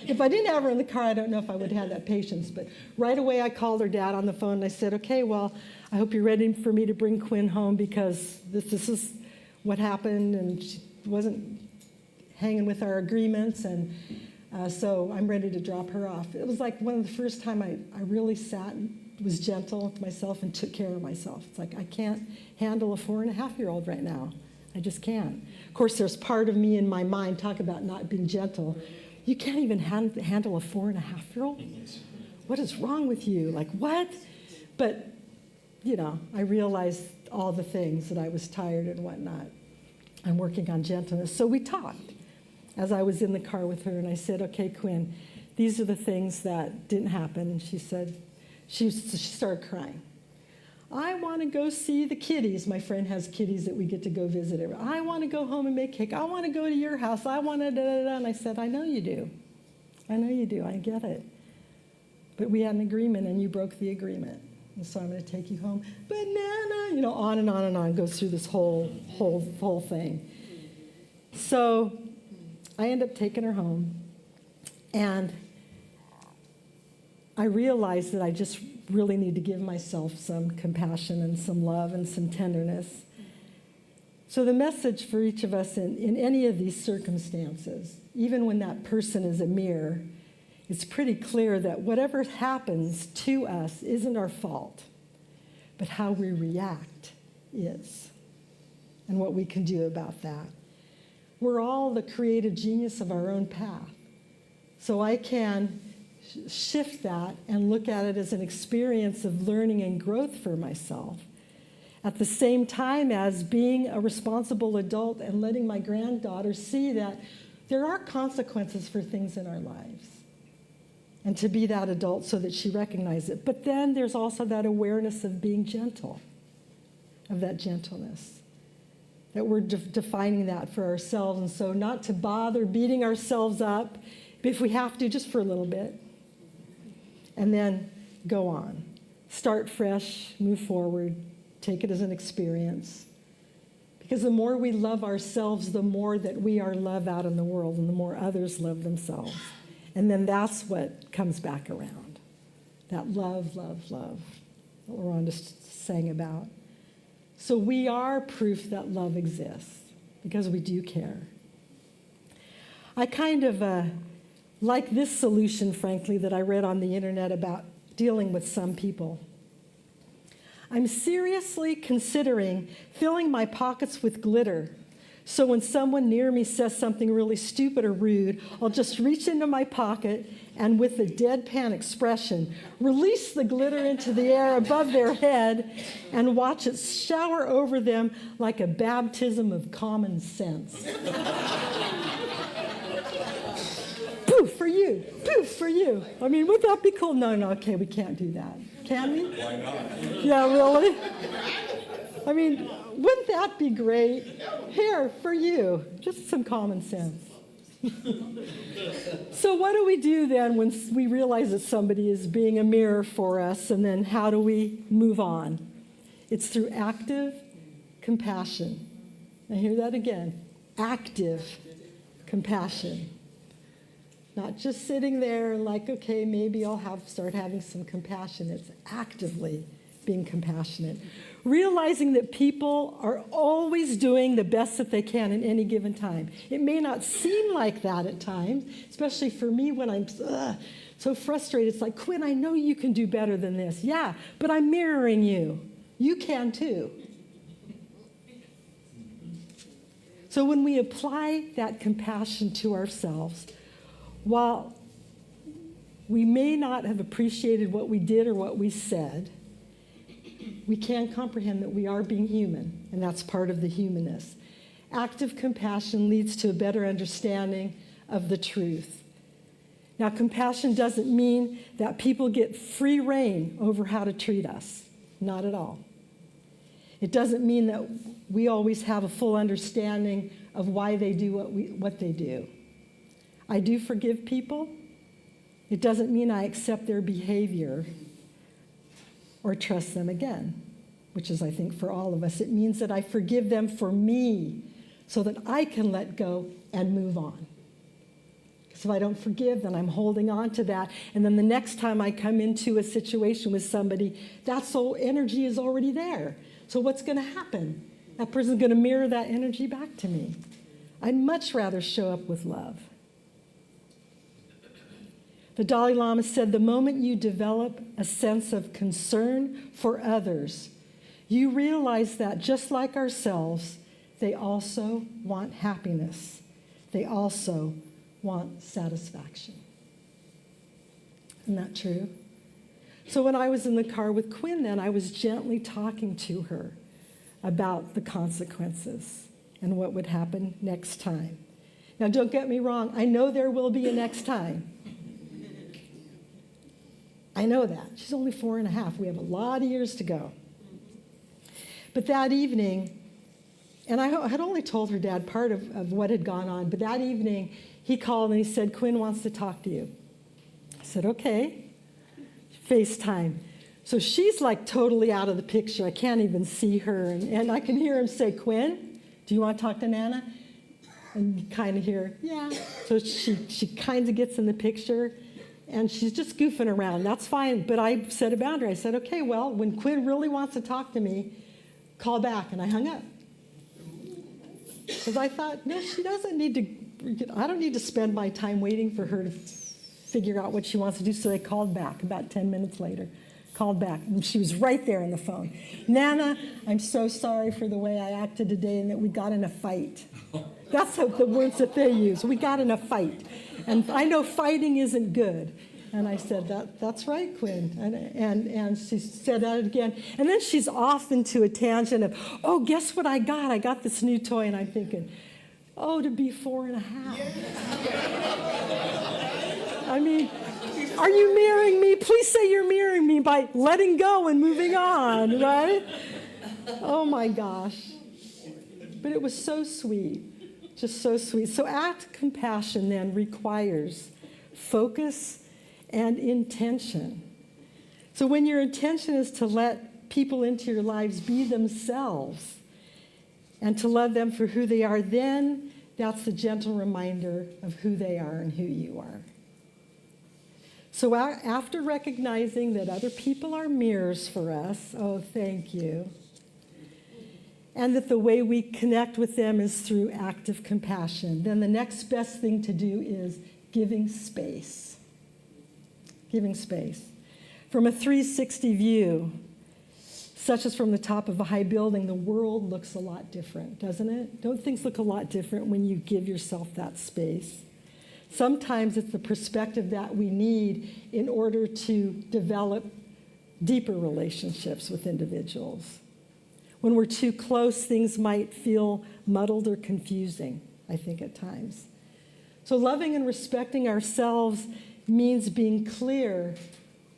If I didn't have her in the car, I don't know if I would have had that patience. But right away, I called her dad on the phone, and I said, okay, well, I hope you're ready for me to bring Quinn home because this is what happened, and she wasn't hanging with our agreements, and so I'm ready to drop her off. It was like one of the first time I really sat and was gentle with myself and took care of myself. It's like I can't handle a 4.5-year-old right now. I just can't. Of course, there's part of me in my mind, talk about not being gentle. You can't even handle a 4.5-year-old? What is wrong with you? Like, what? But, I realized all the things that I was tired and whatnot. I'm working on gentleness. So we talked as I was in the car with her, and I said, okay, Quinn, these are the things that didn't happen. And she said, she started crying. I want to go see the kitties. My friend has kitties that we get to go visit. I want to go home and make cake. I want to go to your house. I want to da-da-da. And I said, I know you do. I know you do. I get it. But we had an agreement, and you broke the agreement. And so I'm going to take you home. Banana, on and on and on. Goes through this whole thing. So I end up taking her home. And I realized that I just really need to give myself some compassion and some love and some tenderness. So the message for each of us in any of these circumstances, even when that person is a mirror, it's pretty clear that whatever happens to us isn't our fault, but how we react is, and what we can do about that. We're all the creative genius of our own path. So I can shift that and look at it as an experience of learning and growth for myself, at the same time as being a responsible adult and letting my granddaughter see that there are consequences for things in our lives, and to be that adult so that she recognizes it. But then there's also that awareness of being gentle, of that gentleness, that we're defining that for ourselves. And so not to bother beating ourselves up, if we have to, just for a little bit, and then go on. Start fresh, move forward, take it as an experience. Because the more we love ourselves, the more that we are love out in the world, and the more others love themselves. And then that's what comes back around. That love, love, love that LaRhonda sang about. So we are proof that love exists, because we do care. I kind of like this solution, frankly, that I read on the internet about dealing with some people. I'm seriously considering filling my pockets with glitter So when someone near me says something really stupid or rude, I'll just reach into my pocket and with a deadpan expression, release the glitter into the air above their head and watch it shower over them like a baptism of common sense. Poof for you, poof for you. I mean, would that be cool? No, okay, we can't do that. Can we? Why not? Yeah, really? I mean, wouldn't that be great? Here, for you, just some common sense. So what do we do then when we realize that somebody is being a mirror for us, and then how do we move on? It's through active compassion. I hear that again. Active compassion. Not just sitting there like, okay, maybe I'll start having some compassion. It's actively being compassionate. Realizing that people are always doing the best that they can in any given time. It may not seem like that at times, especially for me when I'm so frustrated. It's like, Quinn, I know you can do better than this. Yeah, but I'm mirroring you. You can too. So when we apply that compassion to ourselves, while we may not have appreciated what we did or what we said, we can comprehend that we are being human, and that's part of the humanness. Active compassion leads to a better understanding of the truth. Now, compassion doesn't mean that people get free rein over how to treat us. Not at all. It doesn't mean that we always have a full understanding of why they do what they do. I do forgive people. It doesn't mean I accept their behavior or trust them again, which is, I think, for all of us. It means that I forgive them for me so that I can let go and move on. Because if I don't forgive, then I'm holding on to that. And then the next time I come into a situation with somebody, that soul energy is already there. So what's going to happen? That person's going to mirror that energy back to me. I'd much rather show up with love. The Dalai Lama said, the moment you develop a sense of concern for others, you realize that just like ourselves, they also want happiness. They also want satisfaction. Isn't that true? So when I was in the car with Quinn then, I was gently talking to her about the consequences and what would happen next time. Now, don't get me wrong. I know there will be a next time. I know that. She's only 4.5. We have a lot of years to go. But that evening, and I had only told her dad part of what had gone on, but that evening he called and he said, Quinn wants to talk to you. I said, okay. FaceTime. So she's like totally out of the picture. I can't even see her. And I can hear him say, Quinn, do you want to talk to Nana? And you kind of hear, yeah. So she kind of gets in the picture. And she's just goofing around. That's fine. But I set a boundary. I said, okay, well, when Quinn really wants to talk to me, call back. And I hung up. Because I thought, no, she doesn't need to, I don't need to spend my time waiting for her to figure out what she wants to do. So I called back about 10 minutes later. Called back. And she was right there on the phone. Nana, I'm so sorry for the way I acted today and that we got in a fight. That's the words that they use. We got in a fight. And I know fighting isn't good. And I said, that's right, Quinn. And she said that again. And then she's off into a tangent of, oh, guess what I got? I got this new toy. And I'm thinking, oh, to be 4.5. I mean, are you mirroring me? Please say you're mirroring me by letting go and moving on, right? Oh, my gosh. But it was so sweet. Just so sweet. So act compassion then requires focus and intention. So when your intention is to let people into your lives be themselves and to love them for who they are, then that's the gentle reminder of who they are and who you are. So after recognizing that other people are mirrors for us, oh, thank you, and that the way we connect with them is through active compassion, then the next best thing to do is giving space. Giving space. From a 360 view, such as from the top of a high building, the world looks a lot different, doesn't it? Don't things look a lot different when you give yourself that space? Sometimes it's the perspective that we need in order to develop deeper relationships with individuals. When we're too close, things might feel muddled or confusing, I think, at times. So loving and respecting ourselves means being clear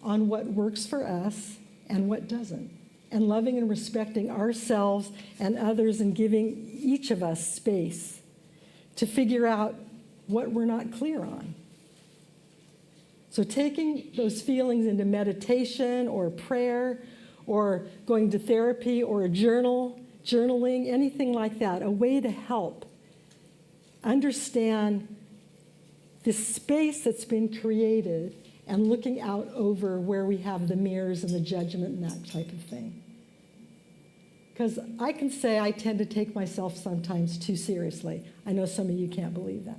on what works for us and what doesn't. And loving and respecting ourselves and others and giving each of us space to figure out what we're not clear on. So taking those feelings into meditation or prayer or going to therapy or a journaling, anything like that, a way to help understand this space that's been created and looking out over where we have the mirrors and the judgment and that type of thing. Because I can say I tend to take myself sometimes too seriously. I know some of you can't believe that.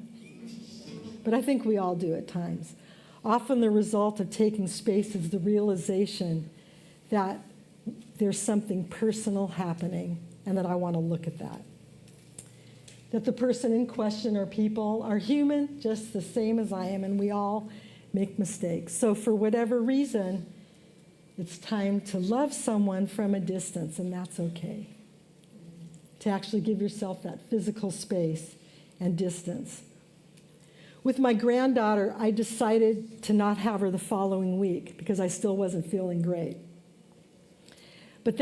But I think we all do at times. Often the result of taking space is the realization that there's something personal happening and that I want to look at that. That the person in question or people are human, just the same as I am, and we all make mistakes. So for whatever reason, it's time to love someone from a distance, and that's okay. To actually give yourself that physical space and distance. With my granddaughter, I decided to not have her the following week because I still wasn't feeling great. But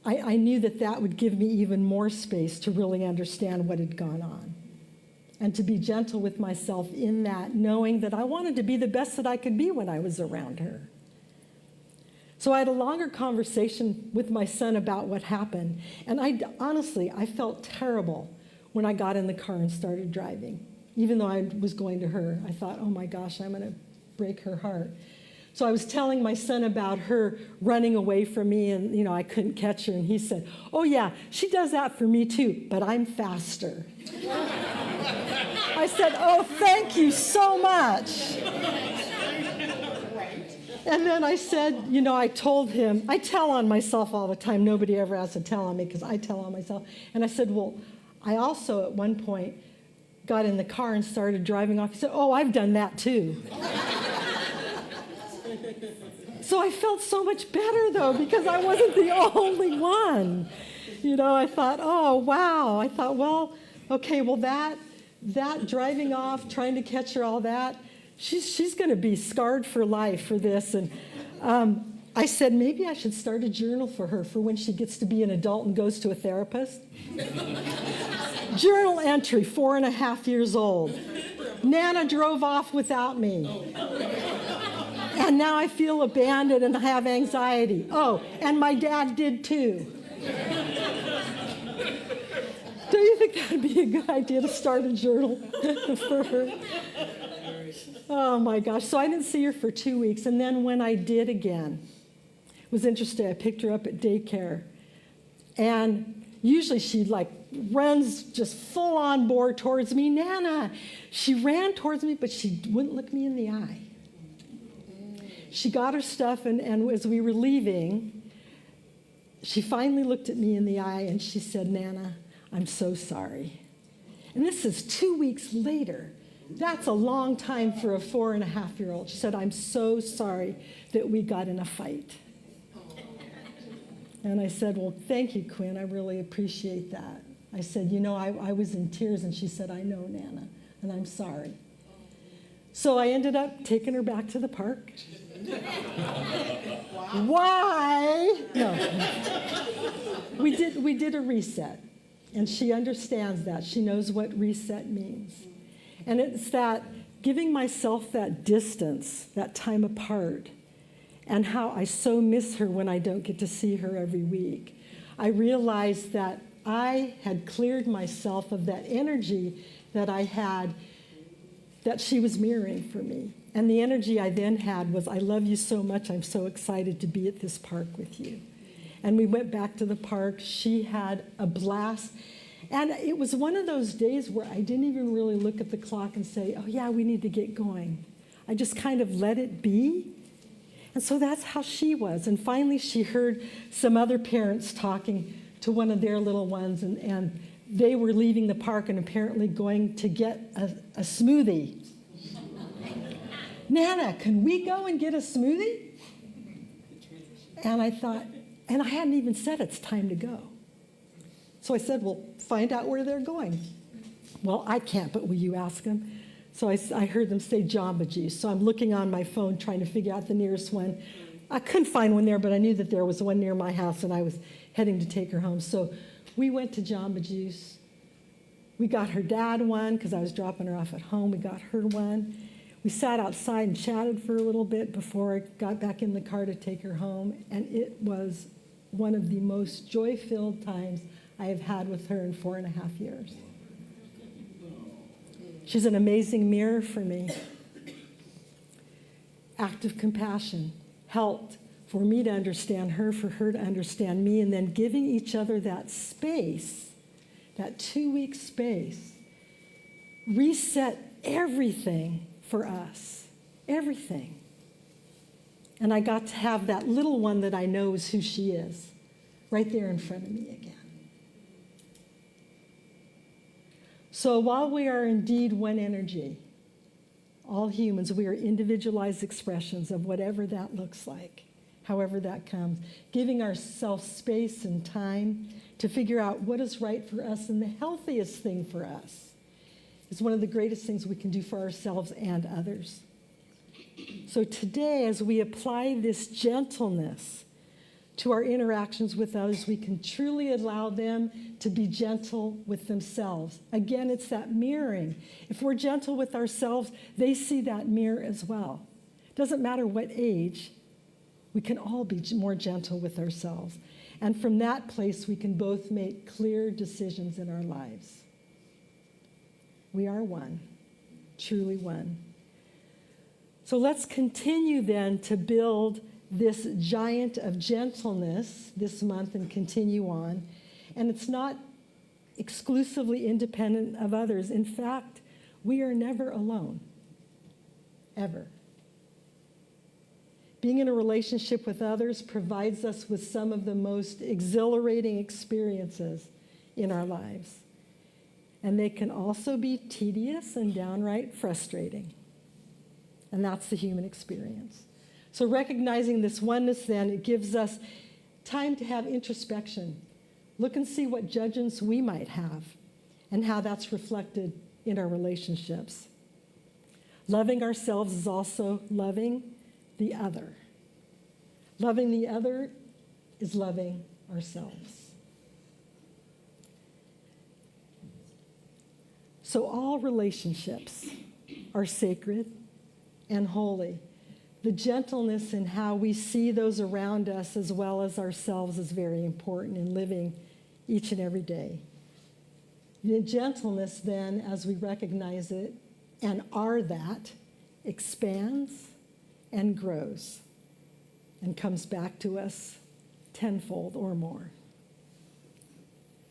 I knew that would give me even more space to really understand what had gone on and to be gentle with myself in that, knowing that I wanted to be the best that I could be when I was around her. So I had a longer conversation with my son about what happened, and honestly, I felt terrible when I got in the car and started driving. Even though I was going to her, I thought, oh my gosh, I'm going to break her heart. So I was telling my son about her running away from me and, I couldn't catch her. And he said, oh yeah, she does that for me too, but I'm faster. I said, oh, thank you so much. And then I said, I told him, I tell on myself all the time. Nobody ever has to tell on me because I tell on myself. And I said, well, I also at one point got in the car and started driving off. He said, oh, I've done that too. So I felt so much better, though, because I wasn't the only one. I thought, oh, wow. I thought, well, okay, well, that driving off, trying to catch her, all that, she's going to be scarred for life for this. And I said, maybe I should start a journal for her for when she gets to be an adult and goes to a therapist. Journal entry, 4.5 years old. Nana drove off without me. And now I feel abandoned and I have anxiety. Oh, and my dad did too. Do you think that would be a good idea to start a journal for her? Oh my gosh. So I didn't see her for 2 weeks. And then when I did again, it was interesting. I picked her up at daycare. And usually she runs just full on board towards me. Nana. She ran towards me, but she wouldn't look me in the eye. She got her stuff, and as we were leaving, she finally looked at me in the eye, and she said, Nana, I'm so sorry. And this is 2 weeks later. That's a long time for a 4.5-year-old. She said, I'm so sorry that we got in a fight. And I said, well, thank you, Quinn. I really appreciate that. I said, I was in tears, and she said, I know, Nana, and I'm sorry. So I ended up taking her back to the park. Why? No. We did a reset, and she understands that. She knows what reset means. And it's that giving myself that distance, that time apart, and how I so miss her when I don't get to see her every week. I realized that I had cleared myself of that energy that I had that she was mirroring for me. And the energy I then had was, I love you so much, I'm so excited to be at this park with you. And we went back to the park. She had a blast. And it was one of those days where I didn't even really look at the clock and say, oh yeah, we need to get going. I just kind of let it be. And so that's how she was. And finally, she heard some other parents talking to one of their little ones, and they were leaving the park and apparently going to get a smoothie. Nana, can we go and get a smoothie? And I thought, and I hadn't even said it's time to go. So I said, well, find out where they're going. Well, I can't, but will you ask them? So I heard them say Jamba Juice. So I'm looking on my phone trying to figure out the nearest one. I couldn't find one there, but I knew that there was one near my house, and I was heading to take her home. So we went to Jamba Juice. We got her dad one because I was dropping her off at home. We got her one. We sat outside and chatted for a little bit before I got back in the car to take her home, and it was one of the most joy-filled times I have had with her in 4.5 years. She's an amazing mirror for me. Act of compassion helped for me to understand her, for her to understand me, and then giving each other that space, that 2-week space, reset everything for us, everything. And I got to have that little one that I know is who she is, right there in front of me again. So while we are indeed one energy, all humans, we are individualized expressions of whatever that looks like, however that comes, giving ourselves space and time to figure out what is right for us, and the healthiest thing for us is one of the greatest things we can do for ourselves and others. So today, as we apply this gentleness to our interactions with others, we can truly allow them to be gentle with themselves. Again, it's that mirroring. If we're gentle with ourselves, they see that mirror as well. It doesn't matter what age, we can all be more gentle with ourselves. And from that place, we can both make clear decisions in our lives. We are one, truly one. So let's continue then to build this giant of gentleness this month and continue on. And it's not exclusively independent of others. In fact, we are never alone, ever. Being in a relationship with others provides us with some of the most exhilarating experiences in our lives. And they can also be tedious and downright frustrating. And that's the human experience. So recognizing this oneness then, it gives us time to have introspection. Look and see what judgments we might have and how that's reflected in our relationships. Loving ourselves is also loving the other. Loving the other is loving ourselves. So all relationships are sacred and holy. The gentleness in how we see those around us as well as ourselves is very important in living each and every day. The gentleness then, as we recognize it and are that, expands and grows and comes back to us tenfold or more.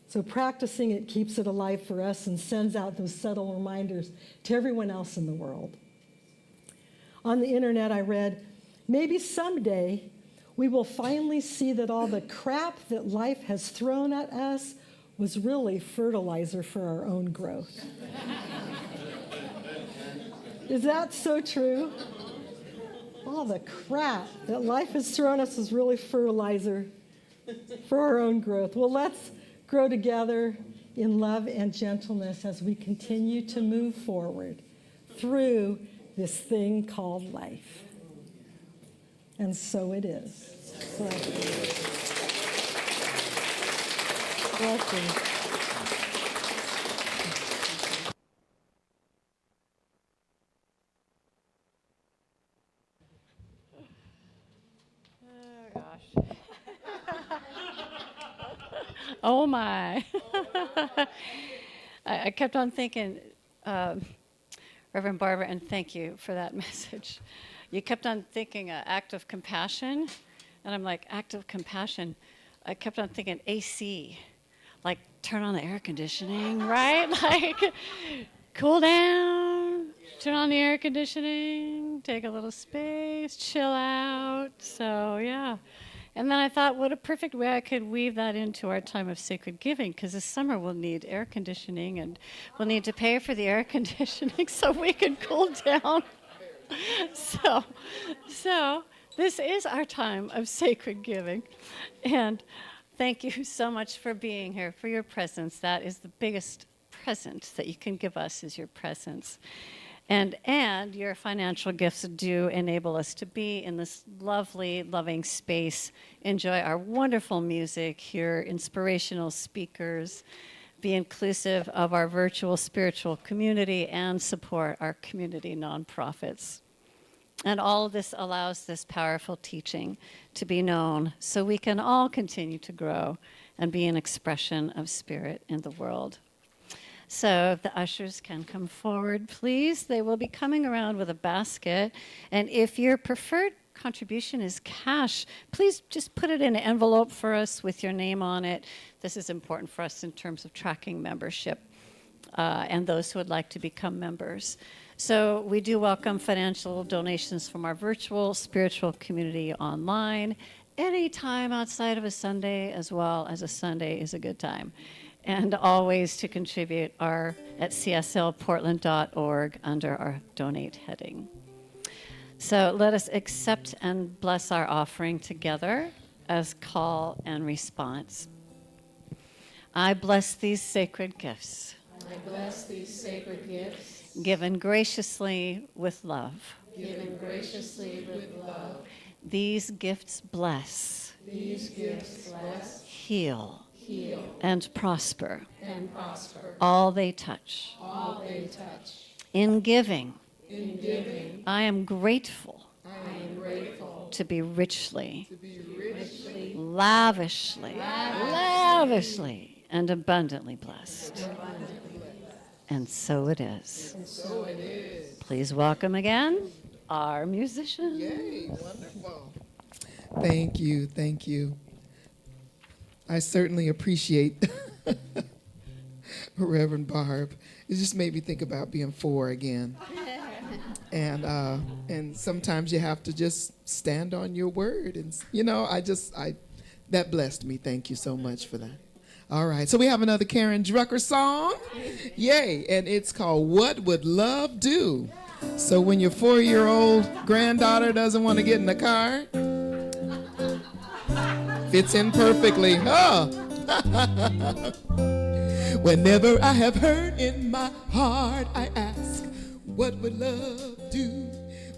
So practicing it keeps it alive for us and sends out those subtle reminders to everyone else in the world. On the internet, I read, maybe someday we will finally see that all the crap that life has thrown at us was really fertilizer for our own growth. Is that so true? All the crap that life has thrown us is really fertilizer for our own growth. Well, let's grow together in love and gentleness as we continue to move forward through this thing called life. And so it is. Blessings. Oh my. I kept on thinking, Reverend Barbara, and thank you for that message. You kept on thinking act of compassion, and I'm like, act of compassion. I kept on thinking AC, like turn on the air conditioning, right? Like cool down, turn on the air conditioning, take a little space. nice, chill out. So, yeah. And then I thought, what a perfect way I could weave that into our time of sacred giving, because this summer we'll need air conditioning and we'll need to pay for the air conditioning so we can cool down. So this is our time of sacred giving. And thank you so much for being here, for your presence. That is the biggest present that you can give us, is your presence. And your financial gifts do enable us to be in this lovely, loving space, enjoy our wonderful music, hear inspirational speakers, be inclusive of our virtual spiritual community, and support our community nonprofits. And all of this allows this powerful teaching to be known so we can all continue to grow and be an expression of spirit in the world. So if the ushers can come forward, please. They will be coming around with a basket. And if your preferred contribution is cash, please just put it in an envelope for us with your name on it. This is important for us in terms of tracking membership and those who would like to become members. So we do welcome financial donations from our virtual spiritual community online. Any time outside of a Sunday, as well as a Sunday, is a good time. And always to contribute are at cslportland.org under our donate heading. So let us accept and bless our offering together as call and response. I bless these sacred gifts. I bless these sacred gifts, Given graciously with love. given graciously with love. These gifts bless, These gifts bless, heal, heal, and prosper and prosper all they touch. all they touch. In giving, In giving, I am grateful I am grateful to be richly, to be richly, lavishly, and abundantly blessed. And so it is. and so it is. Please welcome again our musicians. Yay, wonderful. Thank you, thank you. I certainly appreciate Reverend Barb. It just made me think about being 4 again. And sometimes you have to just stand on your word. And, that blessed me. Thank you so much for that. All right, so we have another Karen Drucker song. Yay, and it's called What Would Love Do? So when your 4-year-old granddaughter doesn't want to get in the car, fits in perfectly. Whenever I have hurt in my heart, I ask, what would love do?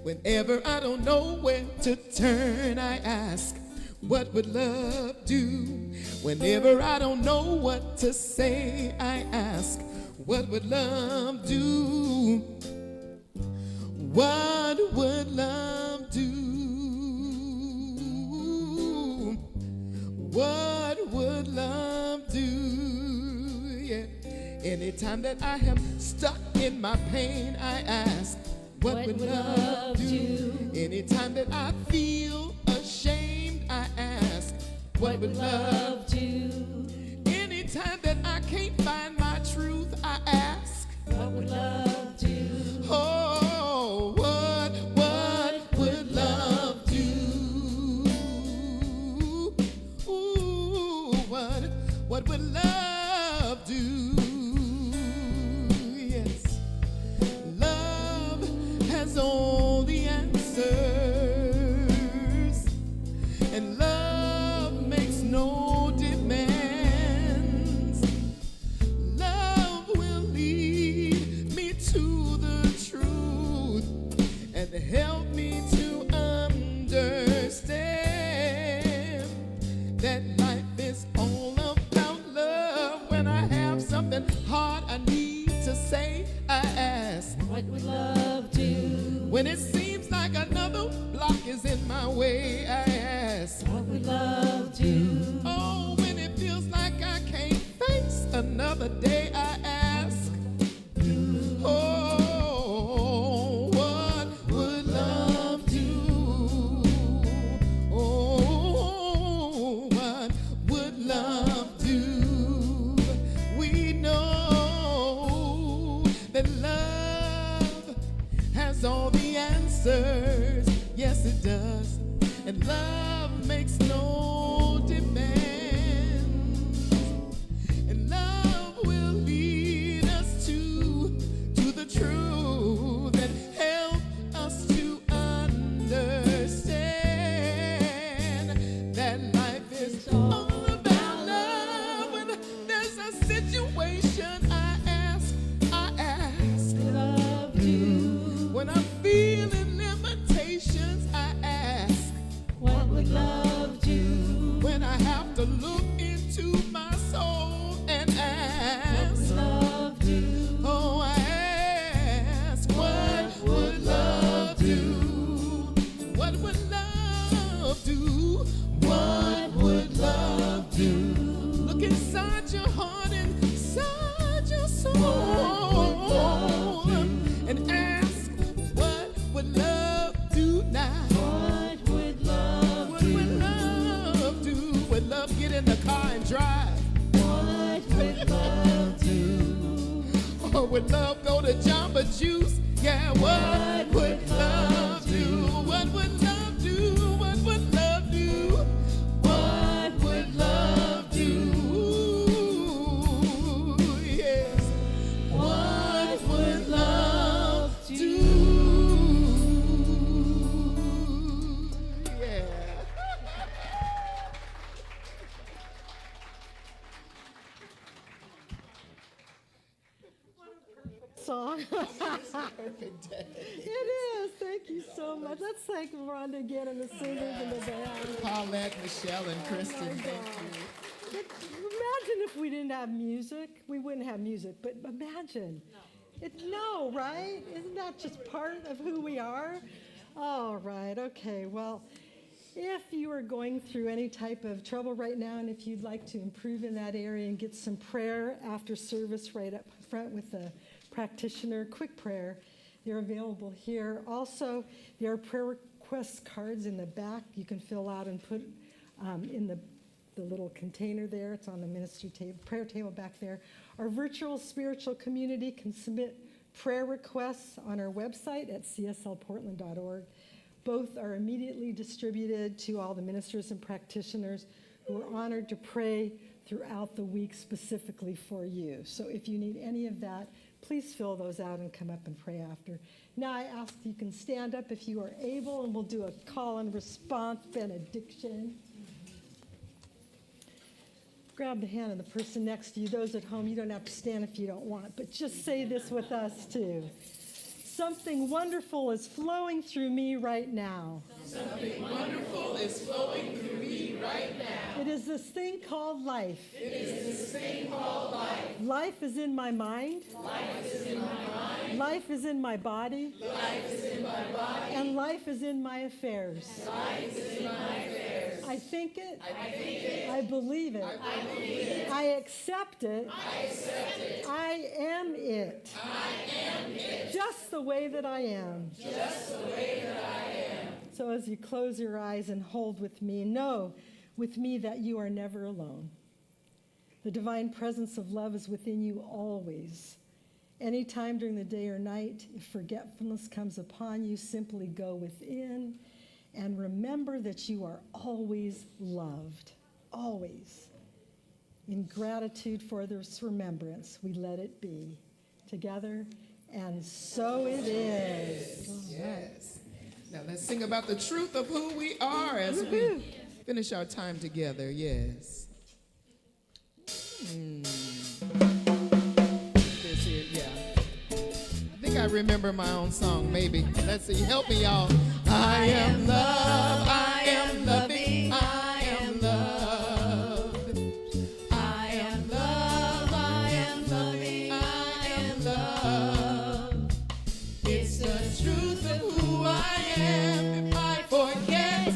Whenever I don't know where to turn, I ask, what would love do? Whenever I don't know what to say, I ask, what would love do? What would love do? What would love do? Yeah. Anytime that I am stuck in my pain, I ask, what would love do? Anytime that I feel ashamed, I ask, what would love do? Anytime that I can't find my truth, I ask, what would love do? Oh, what would love do? Ooh, what would love do? Yes, love has all the answers, and love makes no demands. Love will lead me to the truth and help me to understand that life is all about love. When I have something hard I need to say, I ask, what would love do? When it seems like another block is in my way, I ask, what would love do? Oh, when it feels like I can't face another day, I ask, oh, what would love do? Oh, what would love do? We know that love has all the answers, Yes, it does. And love makes no demands. And love will lead us to the truth and help us to understand that life is all about love. When there's a situation, I ask, love you. When I'm feeling limitations, I ask, what would love do? When I have to look into my soul and ask, what would love do? Oh, I ask, what would love do? What would love do? What would love do? Look inside your heart and inside your soul and ask, what would love do now? What would love do? What would love do? Would love get in the car and drive? What would love do? Or would love go to Jamba Juice? Yeah, what would love do? What would love do? What would love do? What would love do? Yes. What would love do? Yeah. Song. Perfect day. It is. Thank you so much. Let's thank LaRhonda again and the singers and the band. Paulette, Michelle, and Kristen, my thank God. you. But imagine if we didn't have music. We wouldn't have music, but imagine. No, right? Isn't that just part of who we are? All right, okay. Well, if you are going through any type of trouble right now, and if you'd like to improve in that area and get some prayer after service right up front with the practitioner, quick prayer, they're available here. Also, there are prayer request cards in the back you can fill out and put in the little container there. It's on the ministry table, prayer table back there. Our virtual spiritual community can submit prayer requests on our website at cslportland.org. Both are immediately distributed to all the ministers and practitioners who are honored to pray throughout the week specifically for you. So if you need any of that, please fill those out and come up and pray after. Now I ask you can stand up if you are able, and we'll do a call and response benediction. Grab the hand of the person next to you. Those at home, you don't have to stand if you don't want, but just say this with us too. Something wonderful is flowing through me right now. Something wonderful is flowing through me right now. It is this thing called life. It is this thing called life. Life is in my mind. Life is in my mind. Life is in my body. Life is in my body. And life is in my affairs. Life is in my affairs. I think it. I think it. I believe it. I believe it. I accept it. I accept it. I am it. I am it. Just the way that I am. Just the way that I am. So as you close your eyes and hold with me, know with me that you are never alone. The divine presence of love is within you always. Anytime during the day or night, if forgetfulness comes upon you, simply go within and remember that you are always loved. Always. In gratitude for this remembrance, we let it be. Together, and so it is. Yes. Now let's sing about the truth of who we are as we finish our time together. Yes. This here, yeah. I think I remember my own song, maybe. Let's see. Help me, y'all. I am love. I am loving. I am loved. I am love. I am loving. I am loved. It's the truth of who I am. If I forget,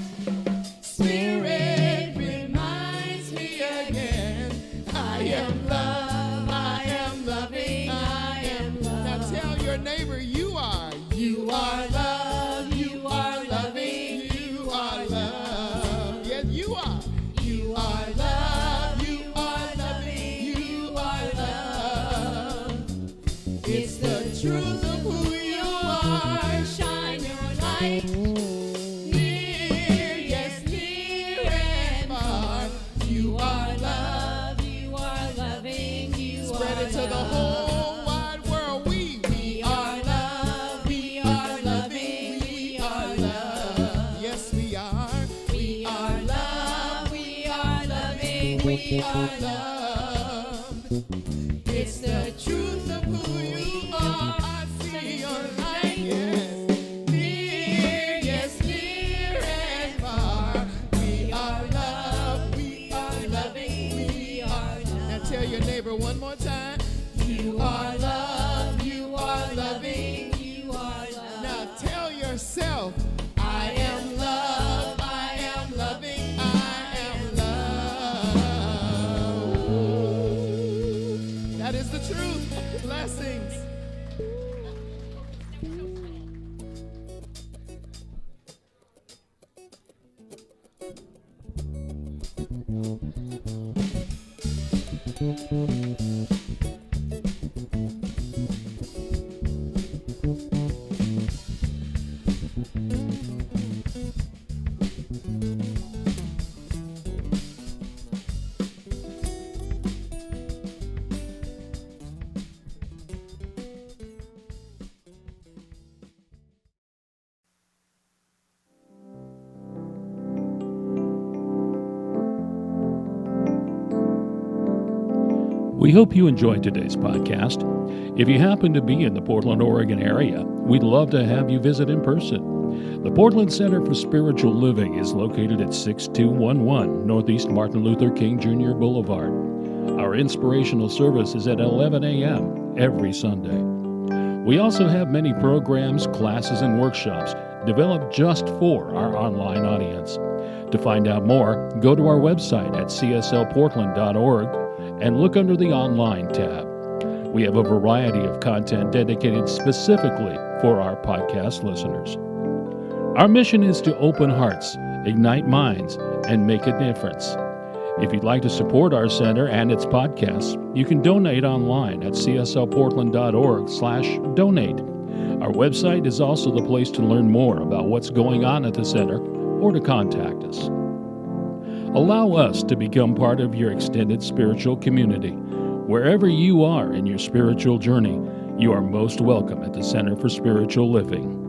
Spirit reminds me again. I am love. I am loving. I am love. Now tell your neighbor you are. You are love. You are loving. You are love. Yes, you are. You are love. You are loving. You are love. It's the truth of who you are. Shine your light. we are loved. It's the truth of who you are. I see your light, yes, near and far. We are loved, we are loving, we are loved. Now tell your neighbor one more time. You are loved, you are loving, you are loved. Now tell yourself, I am loved, I am loving, I am loved. That is the truth. Blessings. We hope you enjoyed today's podcast. If you happen to be in the Portland, Oregon area, we'd love to have you visit in person. The Portland Center for Spiritual Living is located at 6211 Northeast Martin Luther King Jr. Boulevard. Our inspirational service is at 11 a.m. every Sunday. We also have many programs, classes, and workshops developed just for our online audience. To find out more, go to our website at cslportland.org and look under the Online tab. We have a variety of content dedicated specifically for our podcast listeners. Our mission is to open hearts, ignite minds, and make a difference. If you'd like to support our center and its podcasts, you can donate online at cslportland.org/donate. Our website is also the place to learn more about what's going on at the center or to contact us. Allow us to become part of your extended spiritual community. Wherever you are in your spiritual journey, you are most welcome at the Center for Spiritual Living.